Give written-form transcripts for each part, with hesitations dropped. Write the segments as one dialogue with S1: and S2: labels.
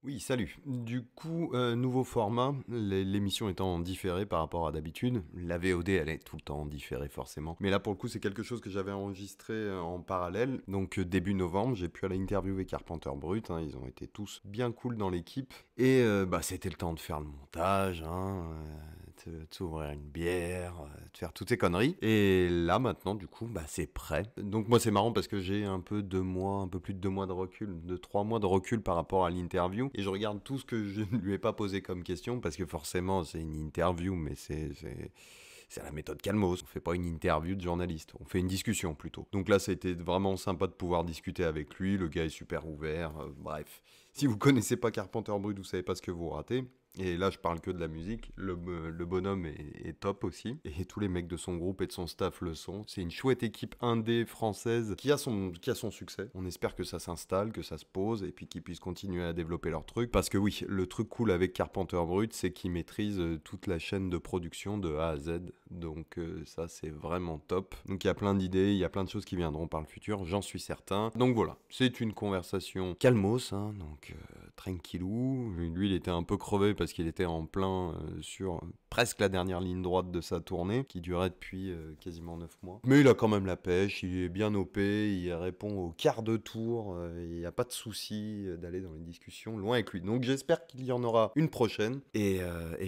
S1: Oui, salut. Du coup, nouveau format, l'émission étant en différé par rapport à d'habitude. La VOD, elle est tout le temps en différé forcément. Mais là, pour le coup, c'est quelque chose que j'avais enregistré en parallèle. Donc, début novembre, j'ai pu aller interviewer Carpenter Brut. Hein, ils ont été tous bien cool dans l'équipe. Et c'était le temps de faire le montage, de t'ouvrir une bière, de faire toutes ces conneries. Et là, maintenant, du coup, c'est prêt. Donc, moi, c'est marrant parce que j'ai un peu 2 mois, un peu plus de 2 mois de recul, de 3 mois de recul par rapport à l'interview. Et je regarde tout ce que je ne lui ai pas posé comme question parce que forcément, c'est une interview, mais c'est à la méthode Calmos. On fait pas une interview de journaliste, on fait une discussion plutôt. Donc là, ça a été vraiment sympa de pouvoir discuter avec lui. Le gars est super ouvert. Bref, si vous connaissez pas Carpenter Brut, vous savez pas ce que vous ratez. Et là, je parle que de la musique. Le bonhomme est top aussi. Et tous les mecs de son groupe et de son staff le sont. C'est une chouette équipe indé française qui a son succès. On espère que ça s'installe, que ça se pose et puis qu'ils puissent continuer à développer leur truc. Parce que oui, le truc cool avec Carpenter Brut, c'est qu'ils maîtrisent toute la chaîne de production de A à Z. Donc ça, c'est vraiment top. Donc il y a plein d'idées, il y a plein de choses qui viendront par le futur, j'en suis certain. Donc voilà, c'est une conversation calmos, donc tranquillou. Lui, il était un peu crevé parce qu'il était en plein sur presque la dernière ligne droite de sa tournée, qui durait depuis quasiment 9 mois. Mais il a quand même la pêche, il est bien OP, il répond au quart de tour, il n'y a pas de souci d'aller dans les discussions loin avec lui. Donc j'espère qu'il y en aura une prochaine. Et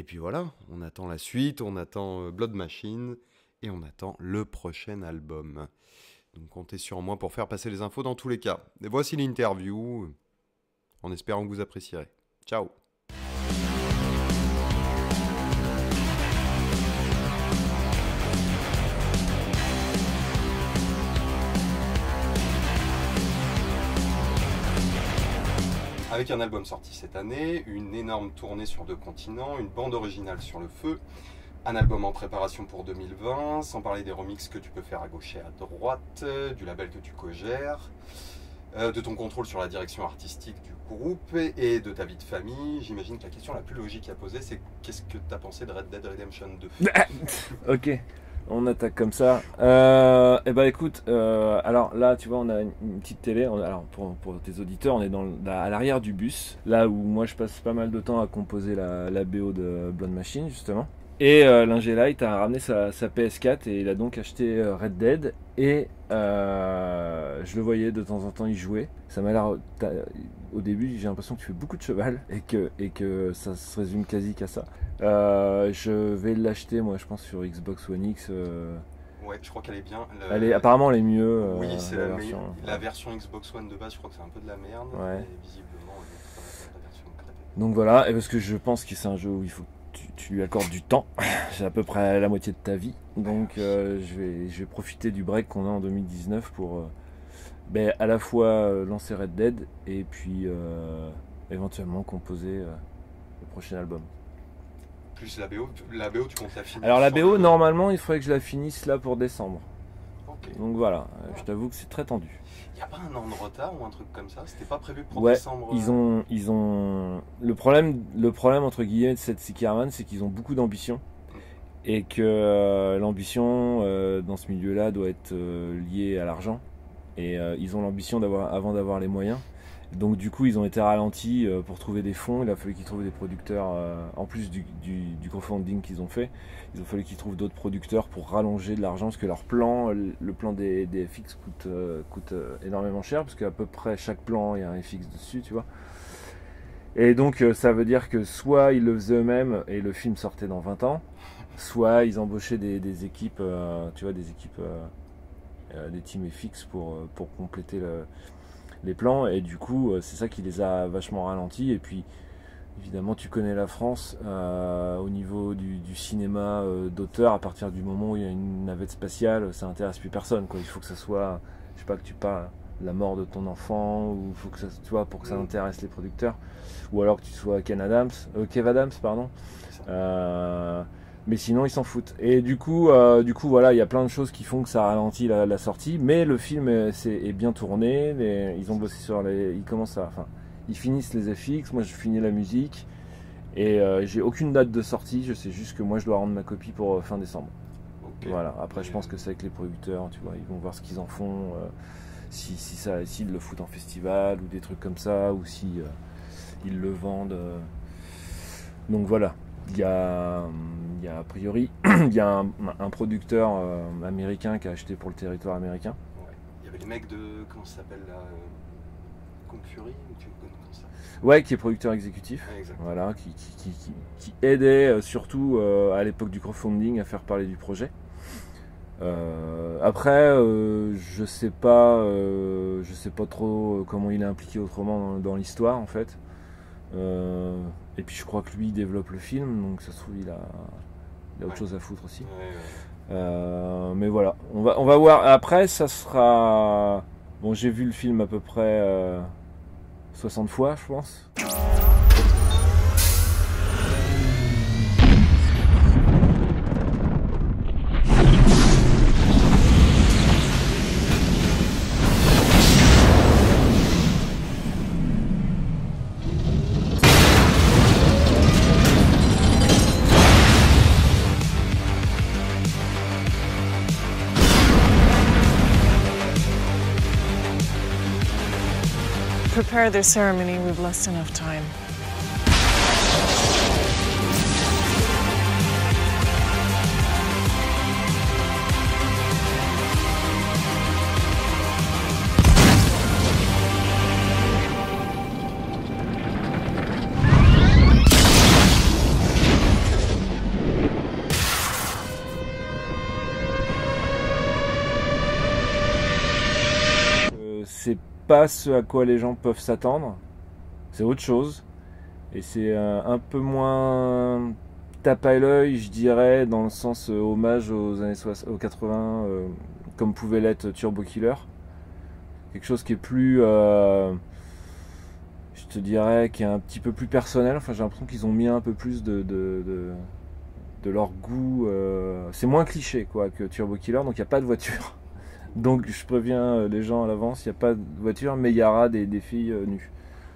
S1: puis voilà, on attend la suite, on attend Blood Machine, et on attend le prochain album. Donc comptez sur moi pour faire passer les infos dans tous les cas. Et voici l'interview, en espérant que vous apprécierez. Ciao. Avec un album sorti cette année, une énorme tournée sur 2 continents, une bande originale sur le feu, un album en préparation pour 2020, sans parler des remixes que tu peux faire à gauche et à droite, du label que tu co-gères, de ton contrôle sur la direction artistique du groupe et de ta vie de famille. J'imagine que la question la plus logique à poser, c'est qu'est-ce que tu as pensé de Red Dead Redemption 2?
S2: Ok, on attaque comme ça. Écoute, alors là, tu vois, on a une petite télé. Alors pour tes auditeurs, on est à l'arrière du bus, là où moi je passe pas mal de temps à composer la BO de Blood Machine justement. Et l'ingé Light a ramené sa PS4 et il a donc acheté Red Dead. Et je le voyais de temps en temps y jouer. Ça m'a l'air. Au début, j'ai l'impression que tu fais beaucoup de cheval et que ça se résume quasi qu'à ça. Je vais l'acheter, moi, je pense, sur Xbox One X.
S1: Ouais, je crois qu'elle est bien.
S2: Apparemment, elle est mieux.
S1: Oui, c'est
S2: la
S1: la,
S2: version.
S1: la version Xbox One de base, je crois que c'est un peu de la merde.
S2: Ouais.
S1: Et visiblement, la version crédit.
S2: Donc voilà, et parce que je pense que c'est un jeu où il faut que tu lui accordes du temps. C'est à peu près la moitié de ta vie. Donc je vais profiter du break qu'on a en 2019 pour à la fois lancer Red Dead et puis éventuellement composer le prochain album.
S1: Plus la BO, tu comptes la finir?
S2: Alors la BO, normalement, il faudrait que je la finisse là pour décembre.
S1: Ok.
S2: Donc voilà, je t'avoue que c'est très tendu.
S1: Y a pas un an de retard ou un truc comme ça? C'était pas prévu pour
S2: Ouais,
S1: décembre?
S2: ils ont le problème entre guillemets de cette Caravan, c'est qu'ils ont beaucoup d'ambition et que l'ambition dans ce milieu-là doit être liée à l'argent et ils ont l'ambition avant d'avoir les moyens. Donc du coup ils ont été ralentis pour trouver des fonds. Il a fallu qu'ils trouvent des producteurs en plus du crowdfunding qu'ils ont fait. Il a fallu qu'ils trouvent d'autres producteurs pour rallonger de l'argent parce que leur plan, le plan des FX coûte énormément cher parce qu'à peu près chaque plan il y a un FX dessus, tu vois. Et donc ça veut dire que soit ils le faisaient eux-mêmes et le film sortait dans 20 ans, soit ils embauchaient des équipes, tu vois, des équipes, des teams FX pour compléter les plans, et du coup c'est ça qui les a vachement ralentis. Et puis évidemment tu connais la France au niveau du cinéma d'auteur. À partir du moment où il y a une navette spatiale, ça intéresse plus personne, quoi. Il faut que ça soit, je sais pas, que tu parles de la mort de ton enfant, ou il faut que ça, tu vois, pour que ça intéresse les producteurs, ou alors que tu sois Kev Adams pardon. Mais sinon ils s'en foutent. Et du coup voilà, il y a plein de choses qui font que ça ralentit la sortie. Mais le film est bien tourné. Ils ont bossé ils finissent les FX. Moi je finis la musique. Et j'ai aucune date de sortie. Je sais juste que moi je dois rendre ma copie pour fin décembre. Okay. Voilà. Après je pense que c'est avec les producteurs. Tu vois, ils vont voir ce qu'ils en font. S'ils le foutent en festival ou des trucs comme ça, ou si ils le vendent. Donc voilà, il y a a priori il y a un producteur américain qui a acheté pour le territoire américain.
S1: Ouais. Il y avait les mecs de, comment ça s'appelle là, Kung Fury, ou tu connais comme ça?
S2: Ouais, qui est producteur exécutif.
S1: Ouais,
S2: voilà, qui aidait surtout à l'époque du crowdfunding à faire parler du projet. Après, je sais pas trop comment il est impliqué autrement dans l'histoire en fait. Et puis je crois que lui il développe le film, donc ça se trouve il a autre chose à foutre aussi. Mais voilà, on va voir. Après, ça sera. Bon, j'ai vu le film à peu près 60 fois, je pense.
S3: Prepare their ceremony, we've less enough time.
S2: C'est pas ce à quoi les gens peuvent s'attendre, c'est autre chose, et c'est un peu moins tape à l'œil, je dirais, dans le sens hommage aux années 60, aux 80, comme pouvait l'être Turbo Killer. Quelque chose qui est plus, je te dirais, qui est un petit peu plus personnel. Enfin, j'ai l'impression qu'ils ont mis un peu plus de leur goût. C'est moins cliché quoi que Turbo Killer, donc il n'y a pas de voiture. Donc je préviens les gens à l'avance, il n'y a pas de voiture, mais il y aura des filles nues.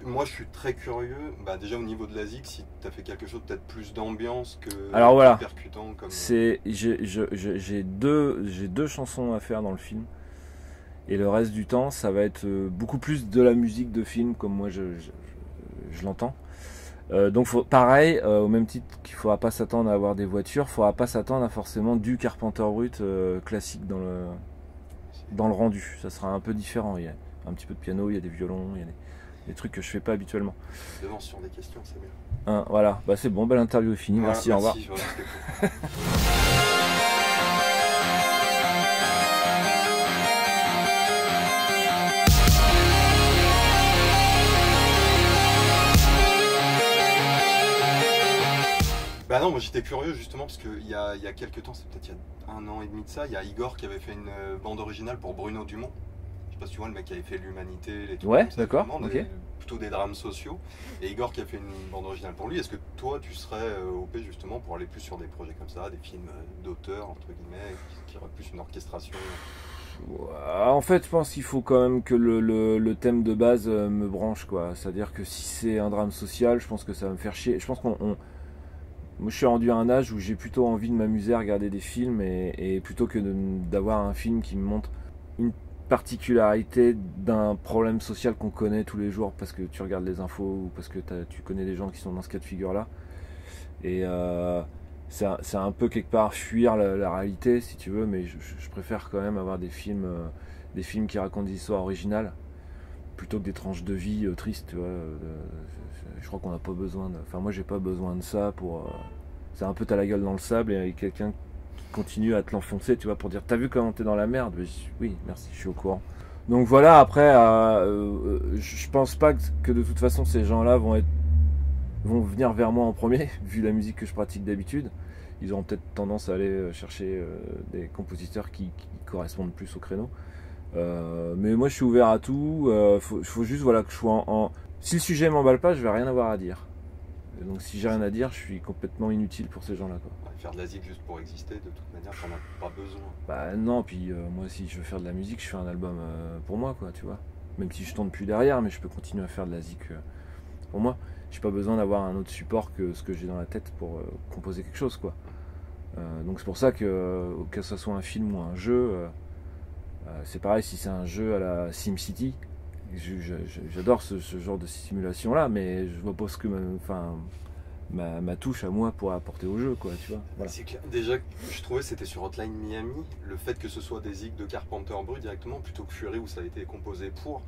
S1: Moi je suis très curieux, déjà au niveau de la ZIC, si tu as fait quelque chose peut-être plus d'ambiance que
S2: alors voilà,
S1: percutant comme...
S2: J'ai deux chansons à faire dans le film, et le reste du temps ça va être beaucoup plus de la musique de film comme moi je l'entends. Donc pareil, au même titre qu'il ne faudra pas s'attendre à avoir des voitures, il ne faudra pas s'attendre à forcément du Carpenter Brut classique dans le rendu. Ça sera un peu différent. Il y a un petit peu de piano, il y a des violons, il y a des trucs que je fais pas habituellement.
S1: Devance sur des questions, c'est bien.
S2: Voilà, c'est bon, l'interview est finie. Voilà, merci, au revoir.
S1: Non, moi j'étais curieux justement parce qu'il y a quelques temps, c'est peut-être il y a 1 an et demi de ça, il y a Igor qui avait fait une bande originale pour Bruno Dumont. Je sais pas si tu vois, le mec qui avait fait l'Humanité, les trucs
S2: ouais,
S1: comme ça,
S2: d'accord, ok.
S1: Plutôt des drames sociaux. Et Igor qui a fait une bande originale pour lui. Est-ce que toi tu serais OP justement pour aller plus sur des projets comme ça, des films d'auteur entre guillemets, qui auraient plus une orchestration?
S2: En fait, je pense qu'il faut quand même que le thème de base me branche, quoi. C'est-à-dire que si c'est un drame social, je pense que ça va me faire chier. Je pense moi, je suis rendu à un âge où j'ai plutôt envie de m'amuser à regarder des films et plutôt que d'avoir un film qui me montre une particularité d'un problème social qu'on connaît tous les jours parce que tu regardes les infos ou parce que tu connais des gens qui sont dans ce cas de figure-là. Et c'est un peu quelque part fuir la réalité, si tu veux, mais je préfère quand même avoir des films qui racontent des histoires originales plutôt que des tranches de vie tristes, tu vois. Je crois qu'on n'a pas besoin de... Enfin, moi, j'ai pas besoin de ça pour... C'est un peu t'as la gueule dans le sable et quelqu'un continue à te l'enfoncer, tu vois, pour dire t'as vu comment t'es dans la merde? Oui, merci, je suis au courant. Donc voilà, après, je pense pas que de toute façon ces gens-là vont venir vers moi en premier, vu la musique que je pratique d'habitude. Ils auront peut-être tendance à aller chercher des compositeurs qui correspondent plus au créneau. Mais moi je suis ouvert à tout, faut juste voilà, que je sois Si le sujet m'emballe pas, je vais rien avoir à dire. Et donc si j'ai rien à dire, je suis complètement inutile pour ces gens-là, quoi.
S1: Faire de la ZIC juste pour exister, de toute manière, t'en as pas besoin.
S2: Non, puis moi si je veux faire de la musique, je fais un album pour moi, quoi, tu vois. Même si je tourne plus derrière, mais je peux continuer à faire de la ZIC pour moi. J'ai pas besoin d'avoir un autre support que ce que j'ai dans la tête pour composer quelque chose, quoi. Donc c'est pour ça que ce soit un film ou un jeu, c'est pareil si c'est un jeu à la SimCity, j'adore ce genre de simulation là, mais je vois pas ce que ma touche à moi pourrait apporter au jeu, quoi, tu vois. Voilà.
S1: C'est clair. Déjà, je trouvais c'était sur Hotline Miami, le fait que ce soit des zigs de Carpenter Brut directement plutôt que Fury où ça a été composé pour.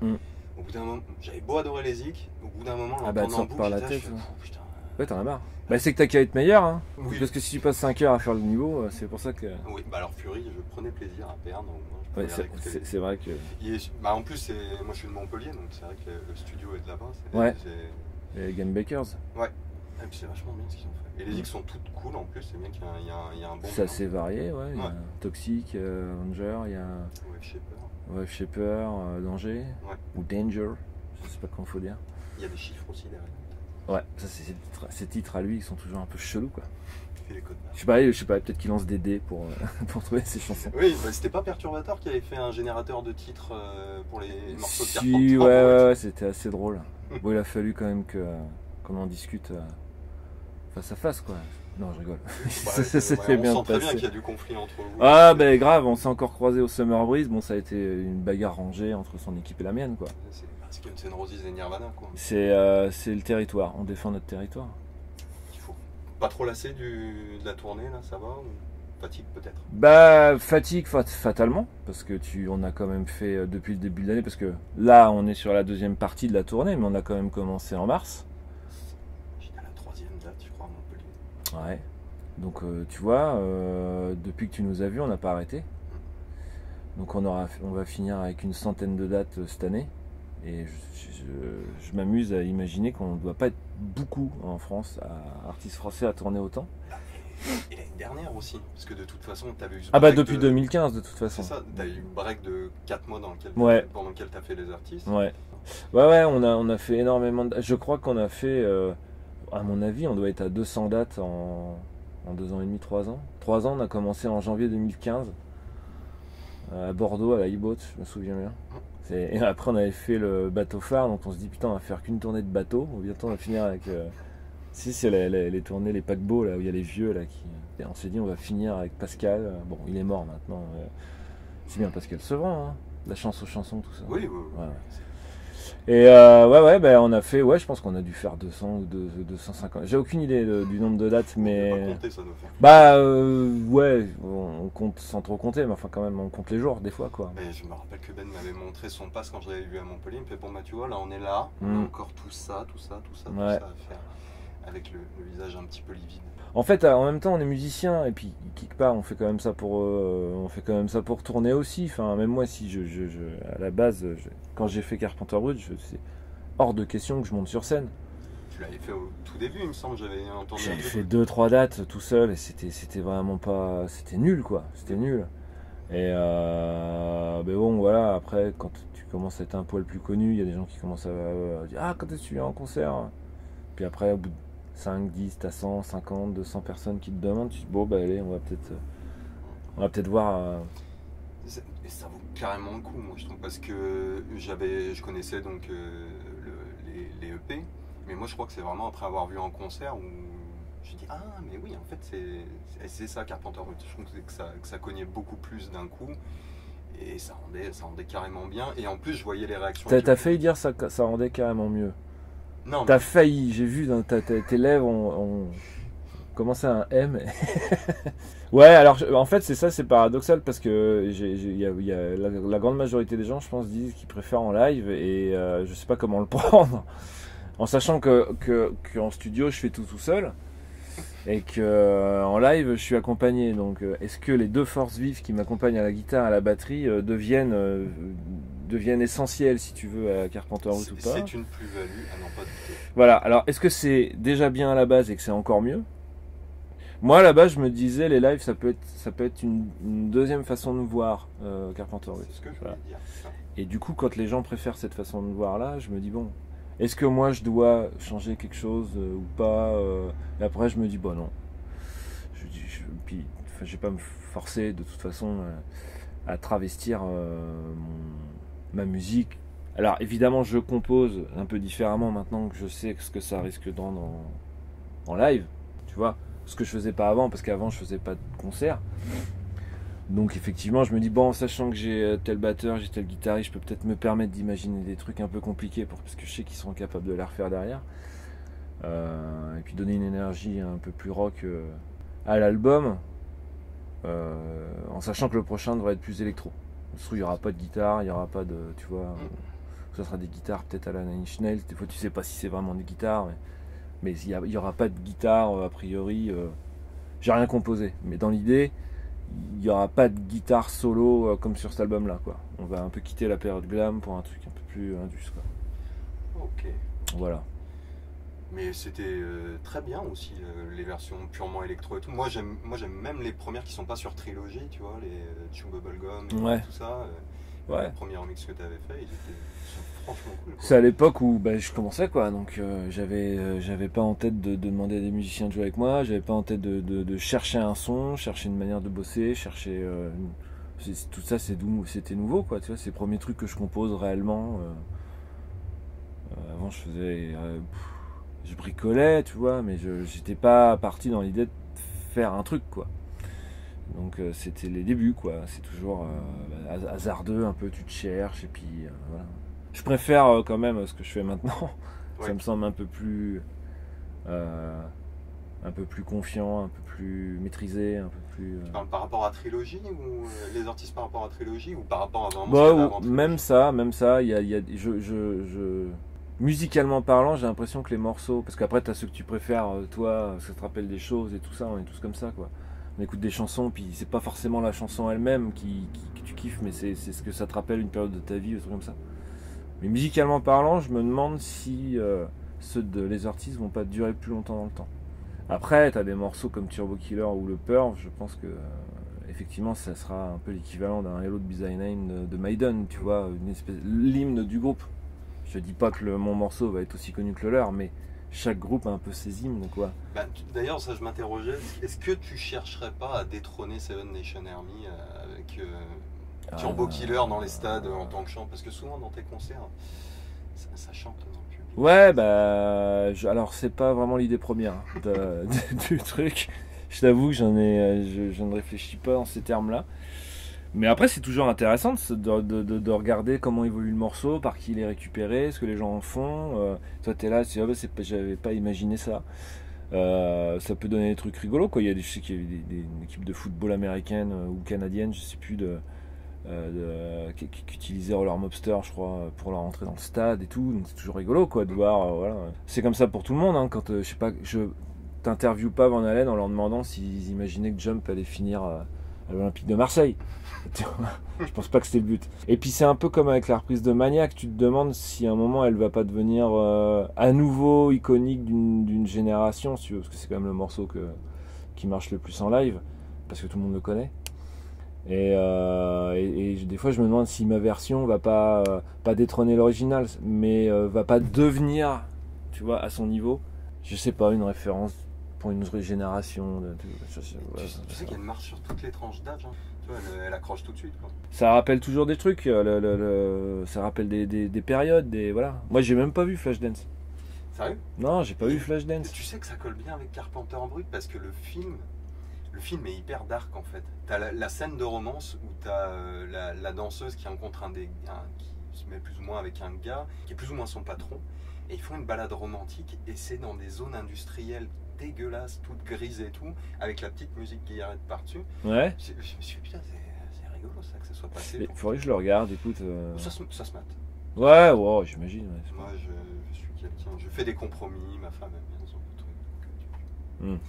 S1: Au bout d'un moment, j'avais beau adorer les zigs, au bout d'un moment, l'entendant en boucle,
S2: par la
S1: j'étais là,
S2: tête.
S1: je fais, putain.
S2: Ouais, t'en as marre. Bah, c'est que t'as qu'à être meilleur, hein.
S1: Oui.
S2: Parce que si tu passes 5 heures à faire le niveau, c'est pour ça que.
S1: Oui, bah alors Fury, je prenais plaisir à perdre. Donc,
S2: Ouais, c'est vrai que.
S1: Bah en plus, moi je suis de Montpellier, donc c'est vrai que le studio est de là-bas.
S2: Ouais. Les Game Bakers.
S1: Ouais. Et puis c'est vachement bien ce qu'ils ont fait. Et les zigs sont toutes cool en plus, c'est bien qu'il y a un bon.
S2: C'est assez varié, ouais. Il y a Toxic, Ranger, il y a. Wave Shaper, Danger. Ouais. Ou Danger, je sais pas comment faut dire.
S1: Il y a des chiffres aussi derrière.
S2: Ouais, ça c'est ces titres à lui, ils sont toujours un peu chelous, quoi.
S1: Les codes barres.
S2: Je sais pas, peut-être qu'il lance des dés pour trouver ses chansons.
S1: Oui, bah, c'était pas Perturbator qui avait fait un générateur de titres pour les morceaux de
S2: Carpenter. Ouais, c'était assez drôle. Bon, il a fallu quand même qu'on en discute face à face, quoi. Non, je rigole. Ça s'est bien passé. On sent très bien
S1: qu'il y a du conflit entre vous.
S2: Ah, ben grave, on s'est encore croisé au Summer Breeze. Bon, ça a été une bagarre rangée entre son équipe et la mienne, quoi.
S1: C'est Guns N' Roses et Nirvana, quoi.
S2: C'est le territoire, on défend notre territoire.
S1: Il faut pas trop lasser de la tournée, là, ça va ou fatigue peut-être?
S2: Bah, fatigue fatalement, parce que on a quand même fait depuis le début de l'année, parce que là, on est sur la deuxième partie de la tournée, mais on a quand même commencé en mars.
S1: J'étais à la 3e date, je crois, à Montpellier.
S2: Ouais. Donc, tu vois, depuis que tu nous as vus, on n'a pas arrêté. Donc, on va finir avec une centaine de dates cette année. Et je m'amuse à imaginer qu'on ne doit pas être beaucoup en France, artistes français, à tourner autant.
S1: Et l'année dernière aussi, parce que de toute façon, tu avais eu ce
S2: break. Ah bah depuis 2015 de toute façon.
S1: C'est ça, tu as eu le break de 4 mois pendant lequel tu as fait les artistes.
S2: Ouais, on a fait énormément de... Je crois qu'on a fait, à mon avis, on doit être à 200 dates en 2 ans et demi, 3 ans. 3 ans, on a commencé en janvier 2015, à Bordeaux, à la e-boat, je me souviens bien. Et après on avait fait le bateau phare, donc on se dit putain on va faire qu'une tournée de bateau, bientôt on va finir avec... Si c'est les tournées, les paquebots là où il y a les vieux là qui... Et on s'est dit on va finir avec Pascal, bon il est mort maintenant, c'est bien Pascal Sevran, hein. La chance aux chansons, tout ça.
S1: Oui.
S2: Ouais. Et on a fait, je pense qu'on a dû faire 200 ou 250. J'ai aucune idée du nombre de dates, mais.
S1: On peut pas compter, ça doit faire.
S2: Bah on compte sans trop compter, mais enfin quand même on compte les jours des fois, quoi.
S1: Mais je me rappelle que Ben m'avait montré son pass quand je l'avais vu à Montpellier. Il me fait bon bah tu vois là on est là, on a encore tout ça à faire avec le visage un petit peu livide.
S2: En fait, en même temps, on est musicien et puis quelque part, on fait quand même ça pour tourner aussi. Enfin, même moi, si à la base, quand j'ai fait Carpenter Brut, c'est hors de question que je monte sur scène.
S1: Tu l'avais fait au tout début, il me semble, j'avais entendu.
S2: J'avais fait 2-3 dates tout seul et c'était vraiment pas, c'était nul, quoi. C'était nul. Et mais bon, voilà. Après, quand tu commences à être un poil plus connu, il y a des gens qui commencent à dire quand est-ce que tu viens en concert? Puis après, au bout de 5, 10, t'as 100, 50, 200 personnes qui te demandent, tu dis bon bah allez, on va peut-être voir.
S1: Et ça vaut carrément le coup, moi je trouve, parce que je connaissais donc les EP, mais moi je crois que c'est vraiment après avoir vu en concert où je dis mais oui en fait c'est ça Carpenter Brut. Je trouve que ça cognait beaucoup plus d'un coup. Et ça rendait carrément bien. Et en plus je voyais les réactions.
S2: T'as failli dire ça rendait carrément mieux.
S1: Non,
S2: t'as failli, j'ai vu dans tes lèvres ont commencé à un M. Ouais, alors en fait c'est paradoxal parce que y a la grande majorité des gens, je pense, disent qu'ils préfèrent en live et je sais pas comment le prendre, en sachant qu'en studio je fais tout seul et que en live je suis accompagné. Donc est-ce que les deux forces vives qui m'accompagnent à la guitare et à la batterie deviennent essentielles, si tu veux, à Carpenter Brut ou pas?
S1: C'est une plus-value à n'en pas douter.
S2: Voilà, alors est-ce que c'est déjà bien à la base et que c'est encore mieux? Moi à la base je me disais les lives ça peut être une deuxième façon de voir Carpenter Brut.
S1: C'est ce que je voulais dire.
S2: Et du coup quand les gens préfèrent cette façon de voir là, je me dis bon, est-ce que moi je dois changer quelque chose ou pas? Et après je me dis bon non. Puis je vais pas me forcer de toute façon à travestir ma musique. Alors évidemment je compose un peu différemment maintenant que je sais ce que ça risque de rendre en live, tu vois, ce que je faisais pas avant, parce qu'avant je faisais pas de concert. Donc effectivement, je me dis, bon, sachant que j'ai tel batteur, j'ai tel guitariste, je peux peut-être me permettre d'imaginer des trucs un peu compliqués parce que je sais qu'ils seront capables de les refaire derrière. Et puis donner une énergie un peu plus rock à l'album, en sachant que le prochain devrait être plus électro. Il n'y aura pas de guitare, il n'y aura pas de, tu vois, ça sera des guitares peut-être à la Nine Inch Nails. Des fois tu sais pas si c'est vraiment des guitares, mais il n'y aura pas de guitare a priori. J'ai rien composé, mais dans l'idée, il n'y aura pas de guitare solo comme sur cet album-là, quoi. On va un peu quitter la période glam pour un truc un peu plus indus, quoi.
S1: Ok.
S2: Voilà.
S1: Mais c'était très bien aussi les versions purement électro et tout. Moi j'aime même les premières qui sont pas sur trilogie, tu vois, les Chew Bubblegum et
S2: Ouais.
S1: tout ça.
S2: Ouais.
S1: Le premier remix que tu avais fait, ils sont franchement cool, quoi.
S2: C'est à l'époque où je commençais, quoi, donc j'avais pas en tête de demander à des musiciens de jouer avec moi, j'avais pas en tête de chercher un son, chercher une manière de bosser, chercher tout ça, c'était nouveau, quoi, tu vois, c'est les premiers trucs que je compose réellement. Avant je faisais je bricolais, tu vois, mais j'étais pas parti dans l'idée de faire un truc, quoi. Donc c'était les débuts, quoi. C'est toujours hasardeux, un peu, tu te cherches, et puis voilà. Je préfère quand même ce que je fais maintenant. Ouais. Ça me semble un peu plus confiant, un peu plus maîtrisé, un peu plus...
S1: Tu parles par rapport à Trilogy, ou les artistes par rapport à Trilogy, ou par rapport à vraiment ce qu'il y avait avant Trilogy?
S2: Même ça, musicalement parlant, j'ai l'impression que les morceaux, parce qu'après t'as ceux que tu préfères, toi, ça te rappelle des choses et tout ça, on est tous comme ça, quoi. On écoute des chansons, puis c'est pas forcément la chanson elle-même que tu kiffes, mais c'est ce que ça te rappelle une période de ta vie, ou des trucs comme ça. Mais musicalement parlant, je me demande si ceux de les artistes vont pas durer plus longtemps dans le temps. Après, t'as des morceaux comme Turbo Killer ou Le Purge, je pense que effectivement ça sera un peu l'équivalent d'un Hello de Bizarre Name de Maiden, tu vois, une espèce l'hymne du groupe. Je dis pas que mon morceau va être aussi connu que le leur, mais chaque groupe a un peu ses hymnes, quoi.
S1: D'ailleurs, ça je m'interrogeais, est-ce que tu chercherais pas à détrôner Seven Nation Army avec Turbo Killer dans les stades en tant que chant? Parce que souvent dans tes concerts, ça chante dans le public.
S2: Ouais, alors c'est pas vraiment l'idée première du truc. Je t'avoue que je ne réfléchis pas en ces termes-là. Mais après, c'est toujours intéressant de regarder comment évolue le morceau, par qui il est récupéré, ce que les gens en font. Toi, t'es là, j'avais pas imaginé ça. Ça peut donner des trucs rigolos, quoi. Je sais qu'il y a une équipe de football américaine ou canadienne, je sais plus, qui utilisait Roller Mobster, je crois, pour leur entrer dans le stade et tout. Donc c'est toujours rigolo, quoi, de voir. Voilà. C'est comme ça pour tout le monde, hein, quand je sais pas, je t'interviewe pas Van Halen en leur demandant s'ils imaginaient que Jump allait finir à l'Olympique de Marseille. Je pense pas que c'était le but. Et puis c'est un peu comme avec la reprise de Maniac, tu te demandes si à un moment elle va pas devenir à nouveau iconique d'une génération, si tu veux, parce que c'est quand même le morceau qui marche le plus en live, parce que tout le monde le connaît. Et des fois je me demande si ma version va pas détrôner l'original, mais va pas devenir, tu vois, à son niveau, je sais pas, une référence pour une génération.
S1: Tu sais qu'elle marche sur toutes les tranches d'âge, hein. Tu vois, elle accroche tout de suite, quoi.
S2: Ça rappelle toujours des trucs, ça rappelle des périodes, voilà. Moi j'ai même pas vu Flashdance.
S1: Sérieux?
S2: Non, j'ai pas vu Flashdance.
S1: Tu sais que ça colle bien avec Carpenter Brut, parce que le film est hyper dark en fait. T'as la scène de romance où t'as la danseuse qui rencontre qui se met plus ou moins avec un gars qui est plus ou moins son patron, et ils font une balade romantique, et c'est dans des zones industrielles dégueulasses, toutes grises et tout, avec la petite musique qui arrête par-dessus. Ouais. Je me suis dit, putain, c'est rigolo ça que ça soit passé.
S2: Il faudrait que je le regarde, écoute.
S1: Ça se mate.
S2: Ouais, wow, j'imagine. Ouais,
S1: moi je suis quelqu'un, je fais des compromis, ma femme aime bien ce genre de trucs.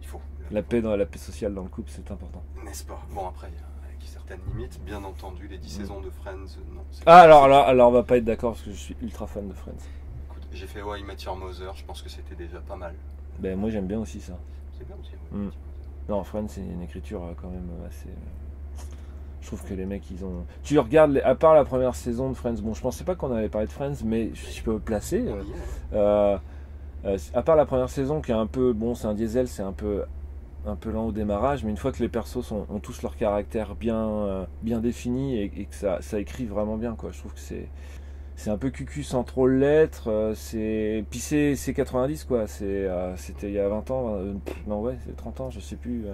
S1: Il faut.
S2: La paix sociale dans le couple, c'est important.
S1: N'est-ce pas? Bon, après, avec certaines limites, bien entendu, les 10 saisons de Friends, non.
S2: Alors on va pas être d'accord parce que je suis ultra fan de Friends.
S1: Écoute, j'ai fait How I Met Your Mother, je pense que c'était déjà pas mal.
S2: Ben moi j'aime bien aussi ça.
S1: C'est bien aussi,
S2: Non, Friends, c'est une écriture quand même assez... Je trouve que les mecs, ils ont... Tu regardes, à part la première saison de Friends, bon, je pensais pas qu'on allait parler de Friends, mais je peux placer. À part la première saison qui est un peu... Bon, c'est un diesel, c'est un peu lent au démarrage, mais une fois que les persos ont tous leur caractère bien défini et que ça écrit vraiment bien, quoi. Je trouve que c'est un peu cucu sans trop l'être. Puis c'est 90, quoi. C'était il y a 20 ans. Non, ouais, c'est 30 ans, je sais plus.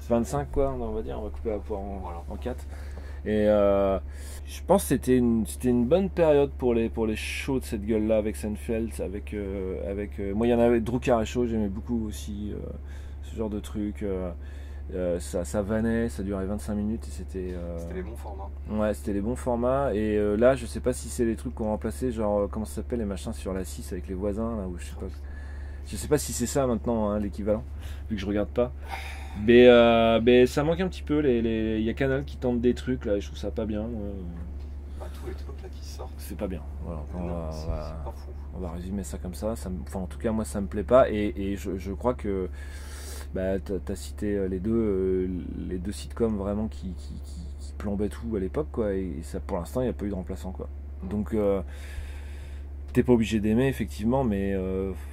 S2: 25 quoi, on va dire, on va couper la poire
S1: Voilà.
S2: en 4. Et je pense que c'était une bonne période pour les shows de cette gueule-là avec Seinfeld, moi il y en avait Drucker et Shaw, j'aimais beaucoup aussi ce genre de truc. Ça vannait, ça durait 25 minutes et c'était
S1: les bons formats.
S2: Ouais, c'était les bons formats. Et là, je sais pas si c'est les trucs qu'on a remplacé, genre comment ça s'appelle, les machins sur la 6 avec les voisins là, où je sais pas si c'est ça maintenant hein, l'équivalent, vu que je regarde pas. Mais ça manque un petit peu. Il y a Canal qui tente des trucs là, et je trouve ça pas bien.
S1: Tous les trucs là qui sortent.
S2: C'est pas bien. Voilà,
S1: C'est pas fou.
S2: on va résumer ça comme ça. En tout cas, moi, ça me plaît pas. Et je crois que t'as cité les deux sitcoms vraiment qui plombaient tout à l'époque, quoi. Et ça, pour l'instant, il n'y a pas eu de remplaçant, quoi. Donc, t'es pas obligé d'aimer, effectivement, mais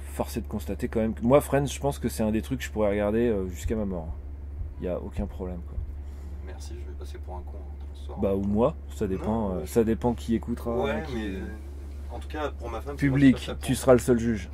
S2: force est de constater quand même que moi, Friends, je pense que c'est un des trucs que je pourrais regarder jusqu'à ma mort. Il n'y a aucun problème, quoi.
S1: Merci, je vais passer pour un con ce soir.
S2: Ou moi, ça dépend.
S1: Non,
S2: ça dépend qui écoutera.
S1: Ouais, mais en tout cas, pour ma femme,
S2: Public, tu seras le seul juge.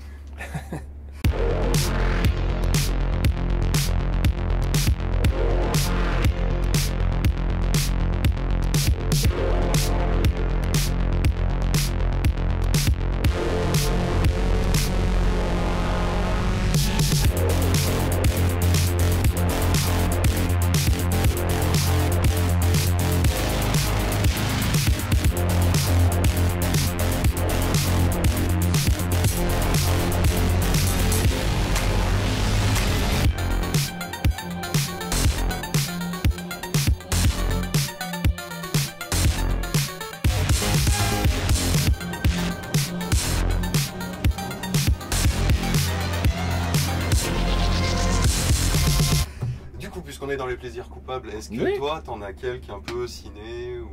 S1: Puisqu'on est dans les plaisirs coupables, est-ce que
S2: Oui.
S1: toi, t'en as quelques un peu ciné ou...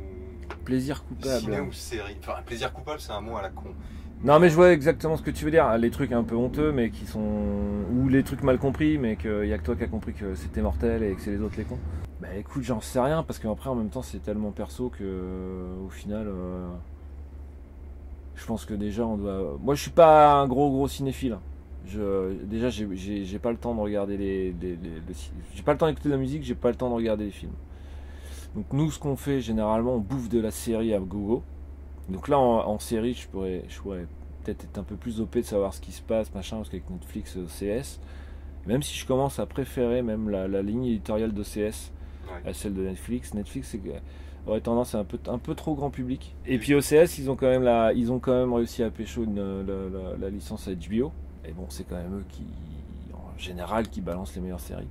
S2: Plaisir coupable.
S1: Ciné ou série. Enfin, plaisir coupable, c'est un mot à la con.
S2: Non, mais je vois exactement ce que tu veux dire. Les trucs un peu honteux, mais qui sont. Ou les trucs mal compris, mais qu'il y a que toi qui as compris que c'était mortel et que c'est les autres les cons. Bah écoute, j'en sais rien, parce qu'après, en même temps, c'est tellement perso que. Au final. Je pense que déjà, on doit. Moi, je suis pas un gros cinéphile. Déjà, j'ai pas le temps de regarder j'ai pas le temps d'écouter de la musique, j'ai pas le temps de regarder les films. Donc nous, ce qu'on fait généralement, on bouffe de la série à gogo. Donc là, en série, je pourrais peut-être être un peu plus OP de savoir ce qui se passe, machin, parce qu'avec Netflix, OCS, même si je commence à préférer même la ligne éditoriale d'OCS à celle de Netflix. Netflix aurait tendance à un peu trop grand public. Et puis OCS, ils ont quand même réussi à pécho la licence HBO. Et bon, c'est quand même eux qui, en général, qui balancent les meilleures séries.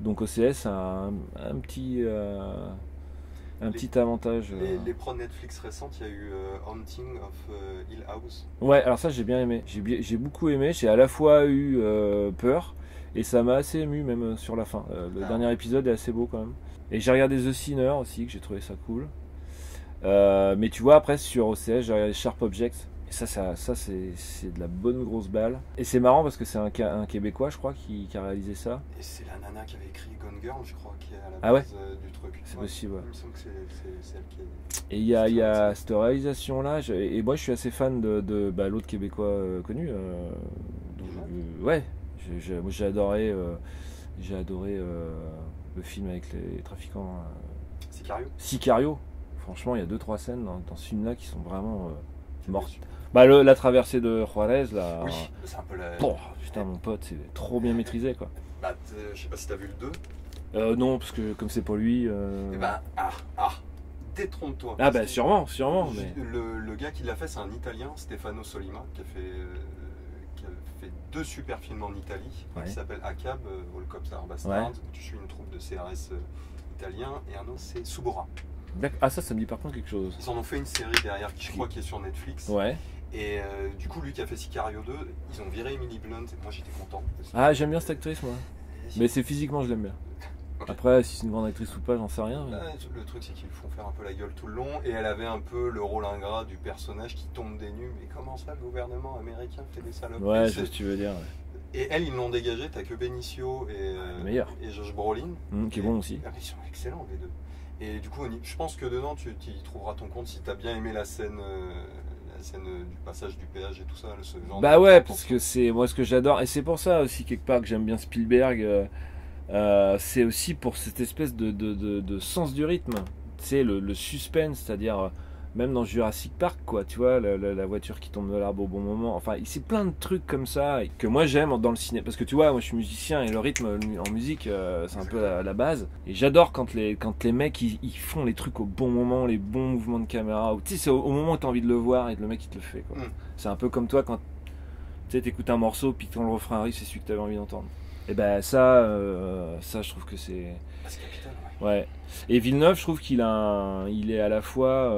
S2: Donc OCS a un petit avantage.
S1: Les prods Netflix récentes, il y a eu Haunting of Hill House.
S2: Ouais, alors ça j'ai bien aimé. J'ai beaucoup aimé. J'ai à la fois eu peur et ça m'a assez ému même sur la fin. Le dernier épisode est assez beau quand même. Et j'ai regardé The Sinner aussi, que j'ai trouvé ça cool. Mais tu vois, après sur OCS, j'ai regardé Sharp Objects. Et ça c'est de la bonne grosse balle. Et c'est marrant parce que c'est un Québécois, je crois, qui a réalisé ça.
S1: Et c'est la nana qui avait écrit Gone Girl, je crois, qui est à la base du truc.
S2: C'est possible, ouais.
S1: Il me semble que c'est celle qui est...
S2: Et il y a cette réalisation-là, et moi je suis assez fan de l'autre Québécois connu. Ouais, moi j'ai adoré le film avec les trafiquants. Sicario. Franchement, il y a 2-3 scènes dans ce film-là qui sont vraiment mortes. La traversée de Juarez, là.
S1: Oui, c'est un peu la...
S2: putain, mon pote, c'est trop bien maîtrisé, quoi.
S1: Je sais pas si t'as vu le 2.
S2: Non, parce que comme c'est pour lui...
S1: détrompe-toi.
S2: Sûrement, mais...
S1: Le gars qui l'a fait, c'est un Italien, Stefano Solima, qui a fait 2 super films en Italie, qui s'appelle ACAB, All Cops Are Bastards, où tu suis une troupe de CRS italien, et un autre c'est Subora.
S2: Ah, ça me dit par contre quelque chose.
S1: Ils en ont fait une série derrière, qui je crois qui est sur Netflix.
S2: Ouais.
S1: Et du coup, lui qui a fait Sicario 2, ils ont viré Emily Blunt, et moi j'étais content.
S2: J'aime bien cette actrice, moi. Mais c'est physiquement, je l'aime bien. Okay. Après, si c'est une grande actrice ou pas, j'en sais rien. Mais...
S1: Le truc, c'est qu'ils font faire un peu la gueule tout le long, et elle avait un peu le rôle ingrat du personnage qui tombe des nues. Mais comment ça, le gouvernement américain fait des salopes?
S2: Ouais, je sais ce que tu veux dire. Ouais.
S1: Et elle, ils l'ont dégagé, t'as que Benicio et Josh Brolin.
S2: Qui est bon aussi.
S1: Ils sont excellents, les deux. Et du coup, je pense que dedans, tu y trouveras ton compte si t'as bien aimé la scène du passage du péage et tout ça. Ce genre
S2: ouais, parce que c'est moi ce que j'adore. Et c'est pour ça aussi, quelque part, que j'aime bien Spielberg. c'est aussi pour cette espèce de sens du rythme. Tu sais, le suspense, c'est-à-dire même dans Jurassic Park, quoi, tu vois, la voiture qui tombe de l'arbre au bon moment. Enfin, c'est plein de trucs comme ça et que moi j'aime dans le cinéma. Parce que tu vois, moi je suis musicien et le rythme en musique, c'est un peu la base. Et j'adore quand les mecs ils font les trucs au bon moment, les bons mouvements de caméra. Tu sais, c'est au moment où t'as envie de le voir et le mec il te le fait, quoi. C'est un peu comme toi quand tu sais, t'écoutes un morceau puis quand le refrain arrive, c'est celui que t'avais envie d'entendre. Et ben ça je trouve que c'est
S1: capital,
S2: ouais. Et Villeneuve, je trouve il est à la fois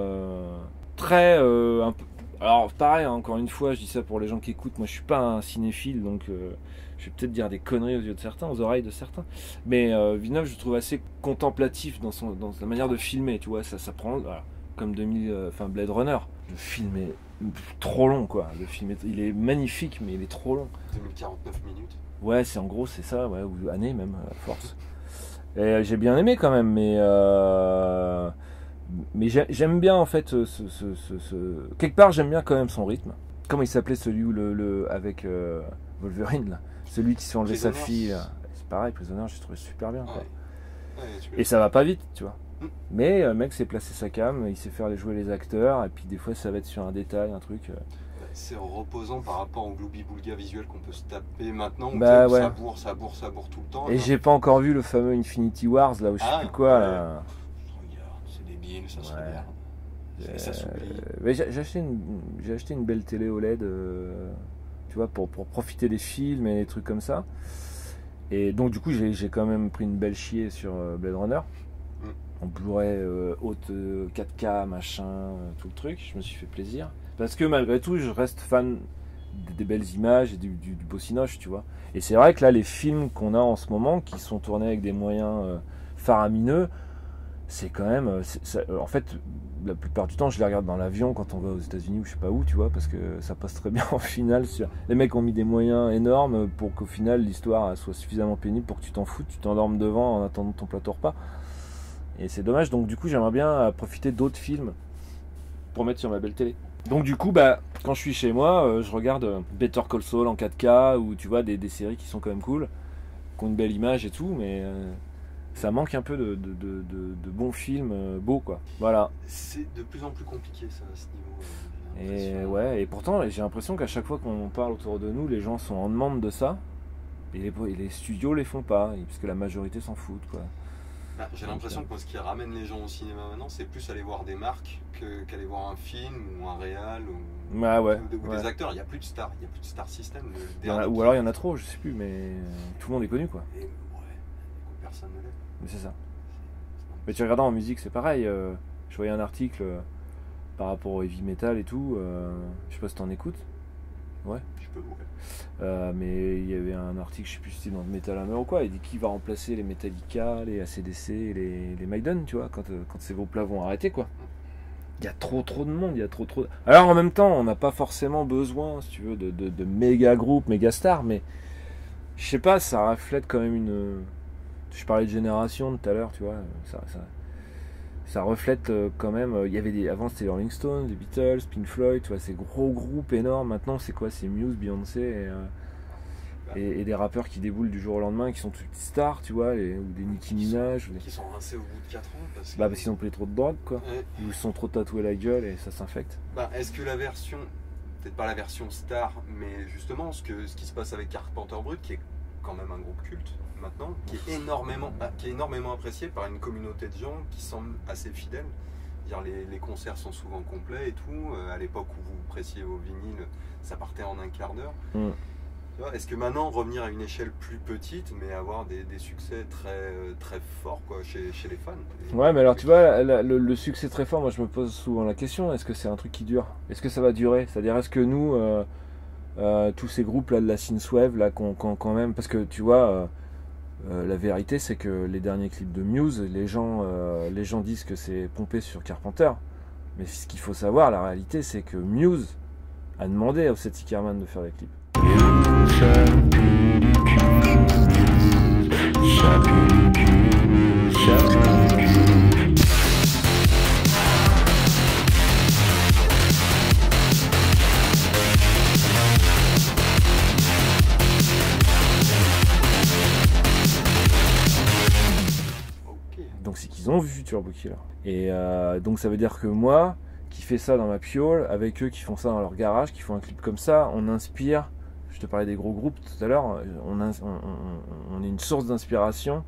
S2: très un peu. Alors pareil, hein, encore une fois, je dis ça pour les gens qui écoutent. Moi, je suis pas un cinéphile, donc je vais peut-être dire des conneries aux yeux de certains, aux oreilles de certains. Mais Villeneuve, je le trouve assez contemplatif dans sa manière de filmer. Tu vois, ça prend voilà, comme Blade Runner. Le film est trop long, quoi. Le film il est magnifique, mais il est trop long.
S1: 2049 minutes.
S2: Ouais, c'est en gros, c'est ça, ouais, ou année même, à force. Et j'ai bien aimé quand même, mais j'aime bien en fait quelque part j'aime bien quand même son rythme. Comment il s'appelait celui où avec Wolverine là, celui qui s'est enlevé sa fille. C'est pareil, Prisoner, j'ai trouvé super bien, quoi. Et ça va pas vite, tu vois. Mais le mec s'est placé sa cam, il sait faire jouer les acteurs, et puis des fois ça va être sur un détail, un truc.
S1: C'est reposant par rapport au gloubi-boulga visuel qu'on peut se taper maintenant.
S2: Bah ouais.
S1: Ça bourre tout le temps.
S2: Et j'ai pas encore vu le fameux Infinity Wars là où je sais plus quoi.
S1: Ouais.
S2: Là.
S1: Regarde, c'est débile, ça se regarde. Et ça s'oublie.
S2: Mais j'ai acheté une belle télé OLED, tu vois, pour profiter des films et des trucs comme ça. Et donc du coup j'ai quand même pris une belle chier sur Blade Runner. En Blu-ray haute 4K, machin, tout le truc. Je me suis fait plaisir. Parce que malgré tout, je reste fan des belles images et du beau cinoche, tu vois. Et c'est vrai que là, les films qu'on a en ce moment, qui sont tournés avec des moyens faramineux, c'est quand même... en fait, la plupart du temps, je les regarde dans l'avion quand on va aux États-Unis ou je sais pas où, tu vois, parce que ça passe très bien en finale. Les mecs ont mis des moyens énormes pour qu'au final, l'histoire soit suffisamment pénible pour que tu t'en foutes, tu t'endormes devant en attendant ton plateau repas. Et c'est dommage, donc du coup, j'aimerais bien profiter d'autres films pour mettre sur ma belle télé. Donc du coup, quand je suis chez moi, je regarde Better Call Saul en 4K ou tu vois des séries qui sont quand même cool, qui ont une belle image et tout, mais ça manque un peu de bons films beaux, quoi. Voilà.
S1: C'est de plus en plus compliqué ça à ce niveau.
S2: Et ouais, et pourtant j'ai l'impression qu'à chaque fois qu'on parle autour de nous, les gens sont en demande de ça, et les studios les font pas, parce que la majorité s'en foutent, quoi.
S1: J'ai l'impression que ce qui ramène les gens au cinéma maintenant, c'est plus aller voir des marques qu'aller voir un film ou un réal ou des acteurs. Il n'y a plus de stars, il n'y a plus de star system.
S2: Ou alors il y en a trop, je sais plus, mais tout le monde est connu, quoi.
S1: Et personne ne l'est.
S2: Mais c'est ça. Mais tu regardes en musique, c'est pareil. Je voyais un article par rapport au heavy metal et tout. Je sais pas si t'en écoutes. Ouais.
S1: Je peux, ouais.
S2: Mais il y avait un article, je sais plus si c'était dans Metal Hammer ou quoi, il dit qui va remplacer les Metallica, les AC/DC et les Maiden, tu vois, quand ces veaux plats vont arrêter, quoi. Il y a trop de monde, il y a trop. Alors en même temps, on n'a pas forcément besoin, si tu veux, de méga groupes, méga stars, mais je sais pas, ça reflète quand même une. Je parlais de génération tout à l'heure, tu vois, ça reflète quand même. Il y avait avant c'était les Rolling Stones, les Beatles, Pink Floyd, tu vois, ces gros groupes énormes. Maintenant c'est quoi? C'est Muse, Beyoncé et des rappeurs qui déboulent du jour au lendemain, qui sont toutes stars, tu vois, ou des Nicki Minaj.
S1: Qui sont rincés au bout de 4 ans
S2: parce qu'ils ont pris trop de drogue, quoi.
S1: Ouais.
S2: Ils se sont trop tatoués la gueule et ça s'infecte.
S1: Est-ce que la version, peut-être pas la version star, mais justement ce qui se passe avec Carpenter Brut, qui est quand même un groupe culte maintenant, qui est énormément apprécié par une communauté de gens qui semblent assez fidèles. Les concerts sont souvent complets et tout. À l'époque où vous pressiez vos vinyles, ça partait en un quart d'heure. Est-ce que maintenant revenir à une échelle plus petite, mais avoir des succès très forts, quoi, chez les fans?
S2: Ouais, mais alors tu vois, le succès très fort, moi je me pose souvent la question, est-ce que c'est un truc qui dure? Est-ce que ça va durer? C'est-à-dire, est-ce que nous, tous ces groupes là de la synthwave là, quand même, parce que tu vois, la vérité c'est que les derniers clips de Muse, les gens disent que c'est pompé sur Carpenter, mais ce qu'il faut savoir, la réalité c'est que Muse a demandé à Seth Ickerman de faire des clips. ils ont vu Turbo Killer. Et donc ça veut dire que moi, qui fais ça dans ma piole, avec eux qui font ça dans leur garage, qui font un clip comme ça, on inspire. Je te parlais des gros groupes tout à l'heure, on est une source d'inspiration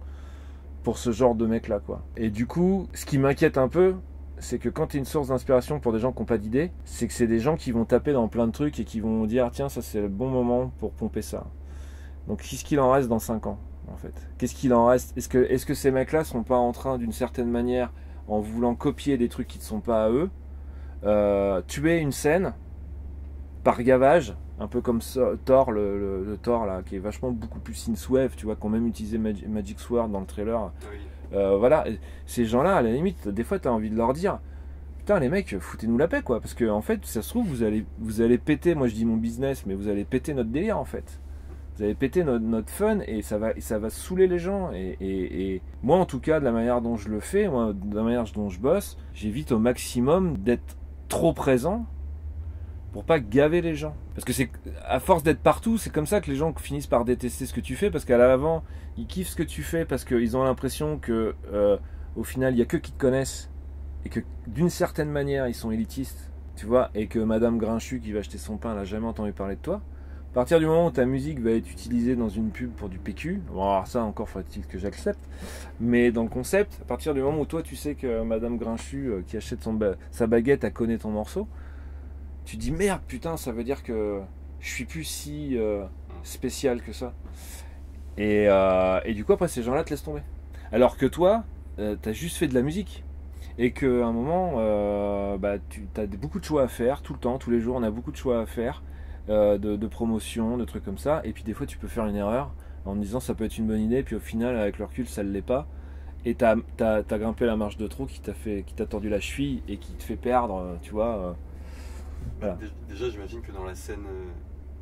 S2: pour ce genre de mecs là, quoi. Et du coup, ce qui m'inquiète un peu, c'est que quand tu es une source d'inspiration pour des gens qui n'ont pas d'idées, c'est que c'est des gens qui vont taper dans plein de trucs et qui vont dire tiens, ça c'est le bon moment pour pomper ça. Donc qu'est-ce qu'il en reste dans 5 ans en fait? Qu'est-ce qu'il en reste? Est-ce que ces mecs là sont pas en train d'une certaine manière, en voulant copier des trucs qui ne sont pas à eux, tuer une scène par gavage, un peu comme Thor, le Thor là, qui est vachement beaucoup plus synthwave, tu vois, qu'on même utilisé Magic Sword dans le trailer.
S1: Oui.
S2: Voilà, et ces gens-là, à la limite, des fois, tu as envie de leur dire putain, les mecs, foutez-nous la paix, quoi, parce que en fait, ça se trouve, vous allez péter, moi je dis mon business, mais vous allez péter notre délire, en fait. Vous allez péter notre fun et ça va saouler les gens. Et moi, en tout cas, de la manière dont je le fais, moi, de la manière dont je bosse, j'évite au maximum d'être trop présent pour pas gaver les gens. Parce que c'est à force d'être partout, c'est comme ça que les gens finissent par détester ce que tu fais, parce qu'à l'avant, ils kiffent ce que tu fais parce qu'ils ont l'impression que au final, il y a que qui te connaissent et que d'une certaine manière, ils sont élitistes, tu vois, et que Madame Grinchu qui va acheter son pain, elle a jamais entendu parler de toi. À partir du moment où ta musique va être utilisée dans une pub pour du PQ, bon alors ça encore faut-il que j'accepte, mais dans le concept, à partir du moment où toi tu sais que Madame Grinchu qui achète sa baguette, elle connaît ton morceau, tu dis merde putain, ça veut dire que je suis plus si spécial que ça. Et du coup après ces gens-là te laissent tomber. Alors que toi, t'as juste fait de la musique. Et qu'à un moment, tu as beaucoup de choix à faire, tout le temps, tous les jours, on a beaucoup de choix à faire, de promotion, de trucs comme ça. Et puis des fois tu peux faire une erreur en me disant ça peut être une bonne idée, puis au final avec le recul ça ne l'est pas. Et t'as grimpé la marche de trop qui t'a tordu la cheville et qui te fait perdre, tu vois.
S1: Voilà. Déjà, j'imagine que dans la scène,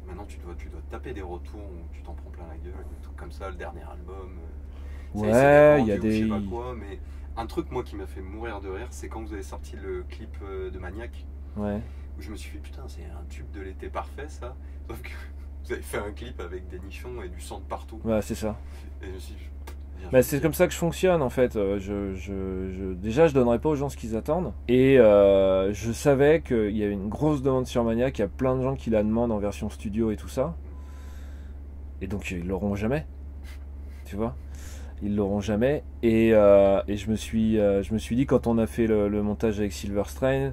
S1: maintenant tu dois taper des retours où tu t'en prends plein la gueule, des trucs comme ça, le dernier album.
S2: Ouais, il y a des.
S1: Je sais pas quoi, mais un truc, moi, qui m'a fait mourir de rire, c'est quand vous avez sorti le clip de Maniac. Ouais. Où je me suis fait, putain, c'est un tube de l'été parfait, ça. Sauf que vous avez fait un clip avec des nichons et du sang de partout.
S2: Ouais, c'est ça.
S1: Et je me suis dit,
S2: c'est comme ça que je fonctionne en fait. Déjà, je donnerais pas aux gens ce qu'ils attendent. Et je savais qu'il y avait une grosse demande sur Maniac. Il y a plein de gens qui la demandent en version studio et tout ça. Et donc ils l'auront jamais. Tu vois, ils l'auront jamais. Et je me suis dit quand on a fait le montage avec Silver Strain,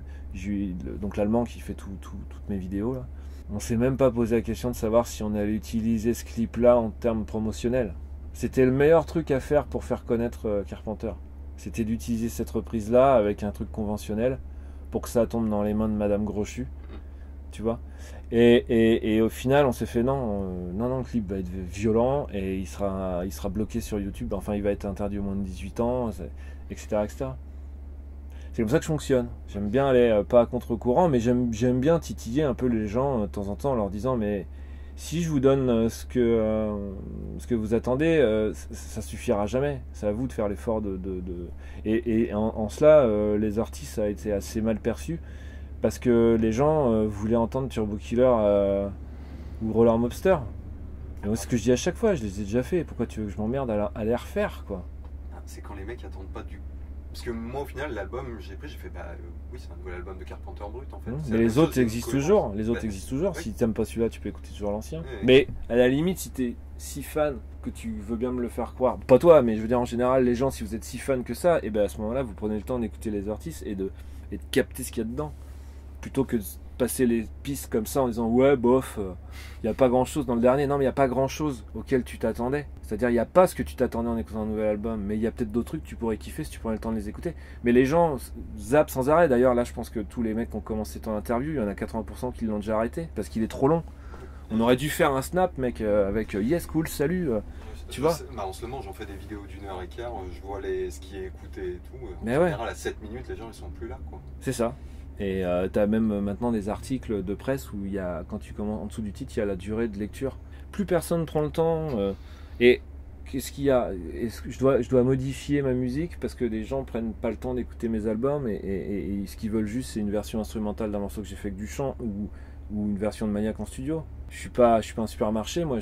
S2: donc l'allemand qui fait toutes mes vidéos là, on s'est même pas posé la question de savoir si on allait utiliser ce clip là en termes promotionnels. C'était le meilleur truc à faire pour faire connaître Carpenter. C'était d'utiliser cette reprise-là avec un truc conventionnel pour que ça tombe dans les mains de Madame Grochu. Tu vois. Et au final, on s'est fait non, le clip va être violent et il sera bloqué sur YouTube. Enfin, il va être interdit au moins de 18 ans, etc., etc. C'est comme ça que je fonctionne. J'aime bien aller pas à contre-courant, mais j'aime bien titiller un peu les gens de temps en temps en leur disant mais si je vous donne ce que vous attendez, ça suffira jamais. C'est à vous de faire l'effort Et en cela, les artistes a été assez mal perçu parce que les gens voulaient entendre Turbo Killer ou Roller Mobster. Et moi, c'est ce que je dis à chaque fois, je les ai déjà fait. Pourquoi tu veux que je m'emmerde à les refaire, quoi?
S1: C'est quand les mecs attendent pas du. Parce que moi, au final, l'album, j'ai fait, oui, c'est un nouvel album de Carpenter Brut, en fait.
S2: Mais les autres existent toujours. Les autres existent toujours. Si t'aimes pas celui-là, tu peux écouter toujours l'ancien. Mais à la limite, si t'es si fan que tu veux bien me le faire croire, pas toi, mais je veux dire en général, les gens, si vous êtes si fan que ça, et ben à ce moment-là, vous prenez le temps d'écouter les artistes et de capter ce qu'il y a dedans, plutôt que de passer les pistes comme ça en disant ouais bof, il n'y a pas grand chose dans le dernier. Non, mais il n'y a pas grand chose auquel tu t'attendais. C'est-à-dire il n'y a pas ce que tu t'attendais en écoutant un nouvel album, mais il y a peut-être d'autres trucs que tu pourrais kiffer si tu prenais le temps de les écouter. Mais les gens zappent sans arrêt. D'ailleurs là je pense que tous les mecs qui ont commencé ton interview, il y en a 80% qui l'ont déjà arrêté parce qu'il est trop long. On aurait dû faire un snap mec avec yes cool salut. Tu vois,
S1: en ce moment j'en fais des vidéos d'1h15, je vois ce qui est écouté et tout. En général à 7 minutes les gens ils sont plus là quoi.
S2: C'est ça. Et tu as même maintenant des articles de presse où il y a, quand tu commences en dessous du titre, il y a la durée de lecture. Plus personne prend le temps. Et qu'est-ce qu'il y a? Je dois modifier ma musique parce que les gens prennent pas le temps d'écouter mes albums et ce qu'ils veulent juste c'est une version instrumentale d'un morceau que j'ai fait avec du chant ou une version de Maniac en studio. Je suis pas un supermarché, moi.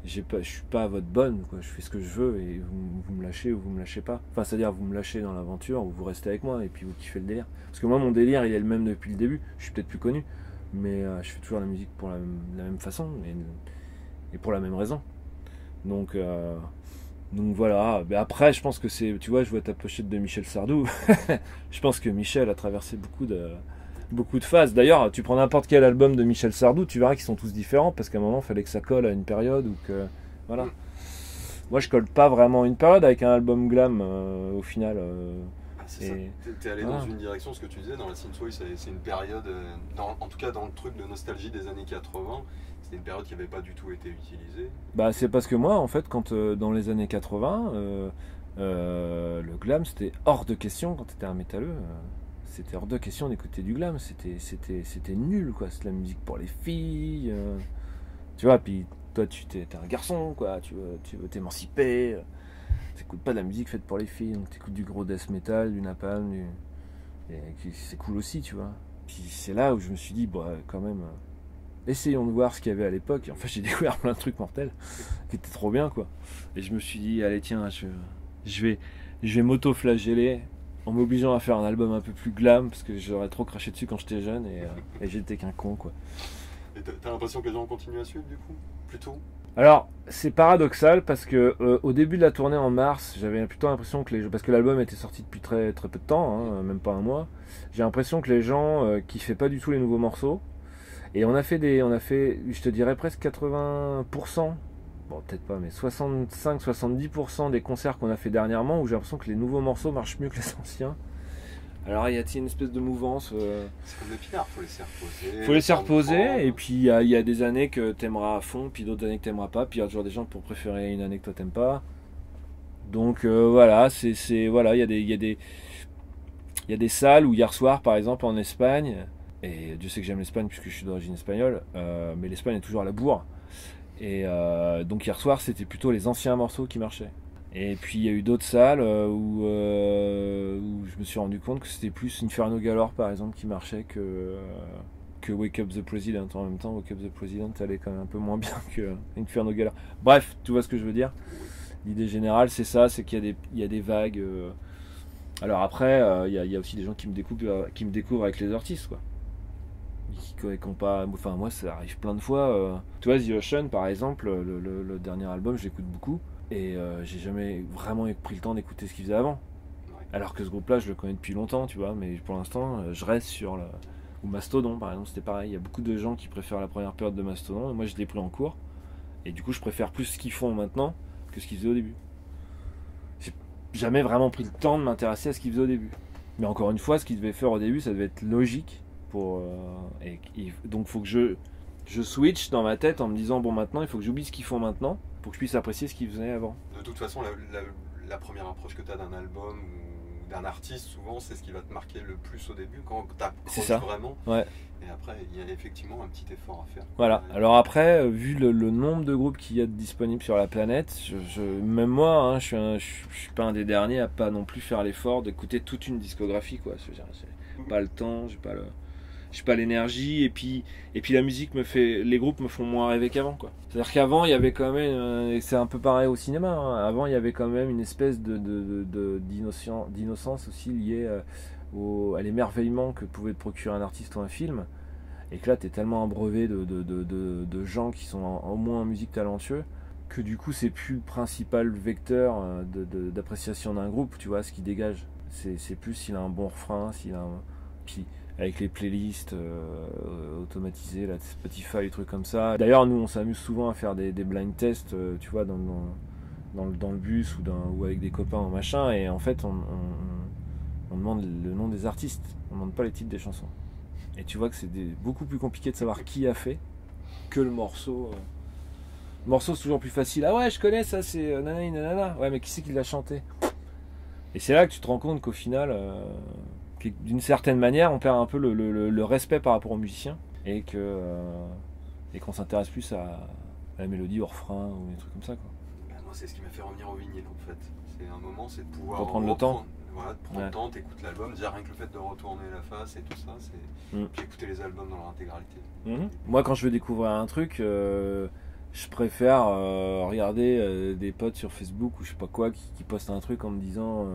S2: je suis pas à votre bonne, quoi. Je fais ce que je veux et vous me lâchez ou vous me lâchez pas. Enfin, c'est-à-dire vous me lâchez dans l'aventure ou vous restez avec moi et puis vous kiffez le délire. Parce que moi, mon délire, il est le même depuis le début. Je suis peut-être plus connu, mais je fais toujours la musique pour la même façon et pour la même raison. Donc voilà. Mais après, je pense que c'est, tu vois, je vois ta pochette de Michel Sardou. Je pense que Michel a traversé beaucoup de phases. D'ailleurs, tu prends n'importe quel album de Michel Sardou, tu verras qu'ils sont tous différents parce qu'à un moment, il fallait que ça colle à une période ou que voilà. Moi, je colle pas vraiment à une période avec un album glam au final.
S1: C'est ça. T'es allé dans une direction, ce que tu disais dans la synthwave, c'est une période, en tout cas dans le truc de nostalgie des années 80, c'était une période qui n'avait pas du tout été utilisée.
S2: Bah, c'est parce que moi, en fait, quand dans les années 80, le glam c'était hors de question quand t'étais un métalleux. C'était hors de question d'écouter du glam, c'était nul, quoi. C'est de la musique pour les filles, tu vois. Puis toi, t'es un garçon, quoi. Tu veux t'émanciper. T'écoutes pas de la musique faite pour les filles, donc t'écoutes du gros death metal, du napalm, et c'est cool aussi, tu vois. Puis c'est là où je me suis dit, bah, quand même, essayons de voir ce qu'il y avait à l'époque. Et en fait, j'ai découvert plein de trucs mortels qui étaient trop bien, quoi. Et je me suis dit, allez, tiens, je vais m'auto-flageller en m'obligeant à faire un album un peu plus glam parce que j'aurais trop craché dessus quand j'étais jeune et j'étais qu'un con, quoi.
S1: Et t'as l'impression que les gens continuent à suivre du coup, plutôt?
S2: Alors c'est paradoxal parce que au début de la tournée en mars, j'avais plutôt l'impression que les gens, parce que l'album était sorti depuis très très peu de temps, hein, même pas un mois, j'ai l'impression que les gens kiffaient pas du tout les nouveaux morceaux. Et on a fait, je te dirais presque 80%, bon peut-être pas, mais 65-70% des concerts qu'on a fait dernièrement où j'ai l'impression que les nouveaux morceaux marchent mieux que les anciens. Alors il y a une espèce de mouvance.
S1: C'est comme les pinards, faut laisser reposer.
S2: Faut laisser reposer, et puis il y a des années que t'aimeras à fond, puis d'autres années que t'aimeras pas, puis il y a toujours des gens pour préférer une année que toi t'aimes pas. Donc voilà, voilà, il y a des salles où hier soir par exemple en Espagne, et Dieu sait que j'aime l'Espagne puisque je suis d'origine espagnole, mais l'Espagne est toujours à la bourre. Et donc hier soir c'était plutôt les anciens morceaux qui marchaient. Et puis il y a eu d'autres salles où je me suis rendu compte que c'était plus Inferno Galore par exemple qui marchait que Wake Up the President. En même temps, Wake Up the President allait quand même un peu moins bien que Inferno Galore. Bref, tu vois ce que je veux dire. L'idée générale c'est ça, c'est qu'il y a des vagues. Alors après, il y a aussi des gens qui me découvrent avec les artistes, quoi. Qui ont pas, enfin moi ça arrive plein de fois. Tu vois, The Ocean par exemple, le dernier album, je l'écoute beaucoup. Et j'ai jamais vraiment pris le temps d'écouter ce qu'ils faisaient avant. Alors que ce groupe-là, je le connais depuis longtemps, tu vois. Mais pour l'instant, je reste sur ou Mastodon, par exemple, c'était pareil. Il y a beaucoup de gens qui préfèrent la première période de Mastodon. Et moi, je l'ai pris en cours. Et du coup, je préfère plus ce qu'ils font maintenant que ce qu'ils faisaient au début. J'ai jamais vraiment pris le temps de m'intéresser à ce qu'ils faisaient au début. Mais encore une fois, ce qu'ils devaient faire au début, ça devait être logique. Donc, il faut que je switch dans ma tête en me disant, bon, maintenant, il faut que j'oublie ce qu'ils font maintenant pour que je puisse apprécier ce qu'ils faisaient avant.
S1: De toute façon, la première approche que tu as d'un album ou d'un artiste, souvent, c'est ce qui va te marquer le plus au début, quand tu approches vraiment.
S2: Ouais.
S1: Et après, il y a effectivement un petit effort à faire.
S2: Voilà. Alors après, vu le nombre de groupes qu'il y a disponibles sur la planète, même moi, hein, je suis pas un des derniers à pas non plus faire l'effort d'écouter toute une discographie, quoi. J'ai pas le temps, j'ai pas l'énergie, et puis la musique les groupes me font moins rêver qu'avant, quoi. C'est-à-dire qu'avant il y avait quand même, et c'est un peu pareil au cinéma, hein, avant il y avait quand même une espèce d'innocence aussi liée à l'émerveillement que pouvait te procurer un artiste ou un film, et que là t'es tellement abreuvé de gens qui sont au moins en musique talentueux, que du coup c'est plus le principal vecteur d'appréciation d'un groupe, tu vois, ce qui dégage. C'est plus s'il a un bon refrain, puis avec les playlists automatisées, là, Spotify, des trucs comme ça. D'ailleurs, nous, on s'amuse souvent à faire des blind tests, tu vois, dans le bus ou avec des copains ou machin, et en fait, on demande le nom des artistes, on demande pas les titres des chansons. Et tu vois que c'est beaucoup plus compliqué de savoir qui a fait que le morceau. Le morceau, c'est toujours plus facile. Ah ouais, je connais ça, c'est nanani nanana. Ouais, mais qui c'est qui l'a chanté? Et c'est là que tu te rends compte qu'au final... d'une certaine manière on perd un peu le respect par rapport aux musiciens et qu'on s'intéresse plus à la mélodie, au refrain ou des trucs comme ça, quoi.
S1: Moi c'est ce qui m'a fait revenir au vinyle en fait. C'est un moment, c'est de pouvoir
S2: reprendre le temps.
S1: Voilà, de prendre le temps, t'écoutes l'album, déjà rien que le fait de retourner la face et tout ça, c'est... J'ai écouté les albums dans leur intégralité.
S2: Moi quand je veux découvrir un truc, je je préfère regarder des potes sur Facebook ou je sais pas quoi qui postent un truc en me disant,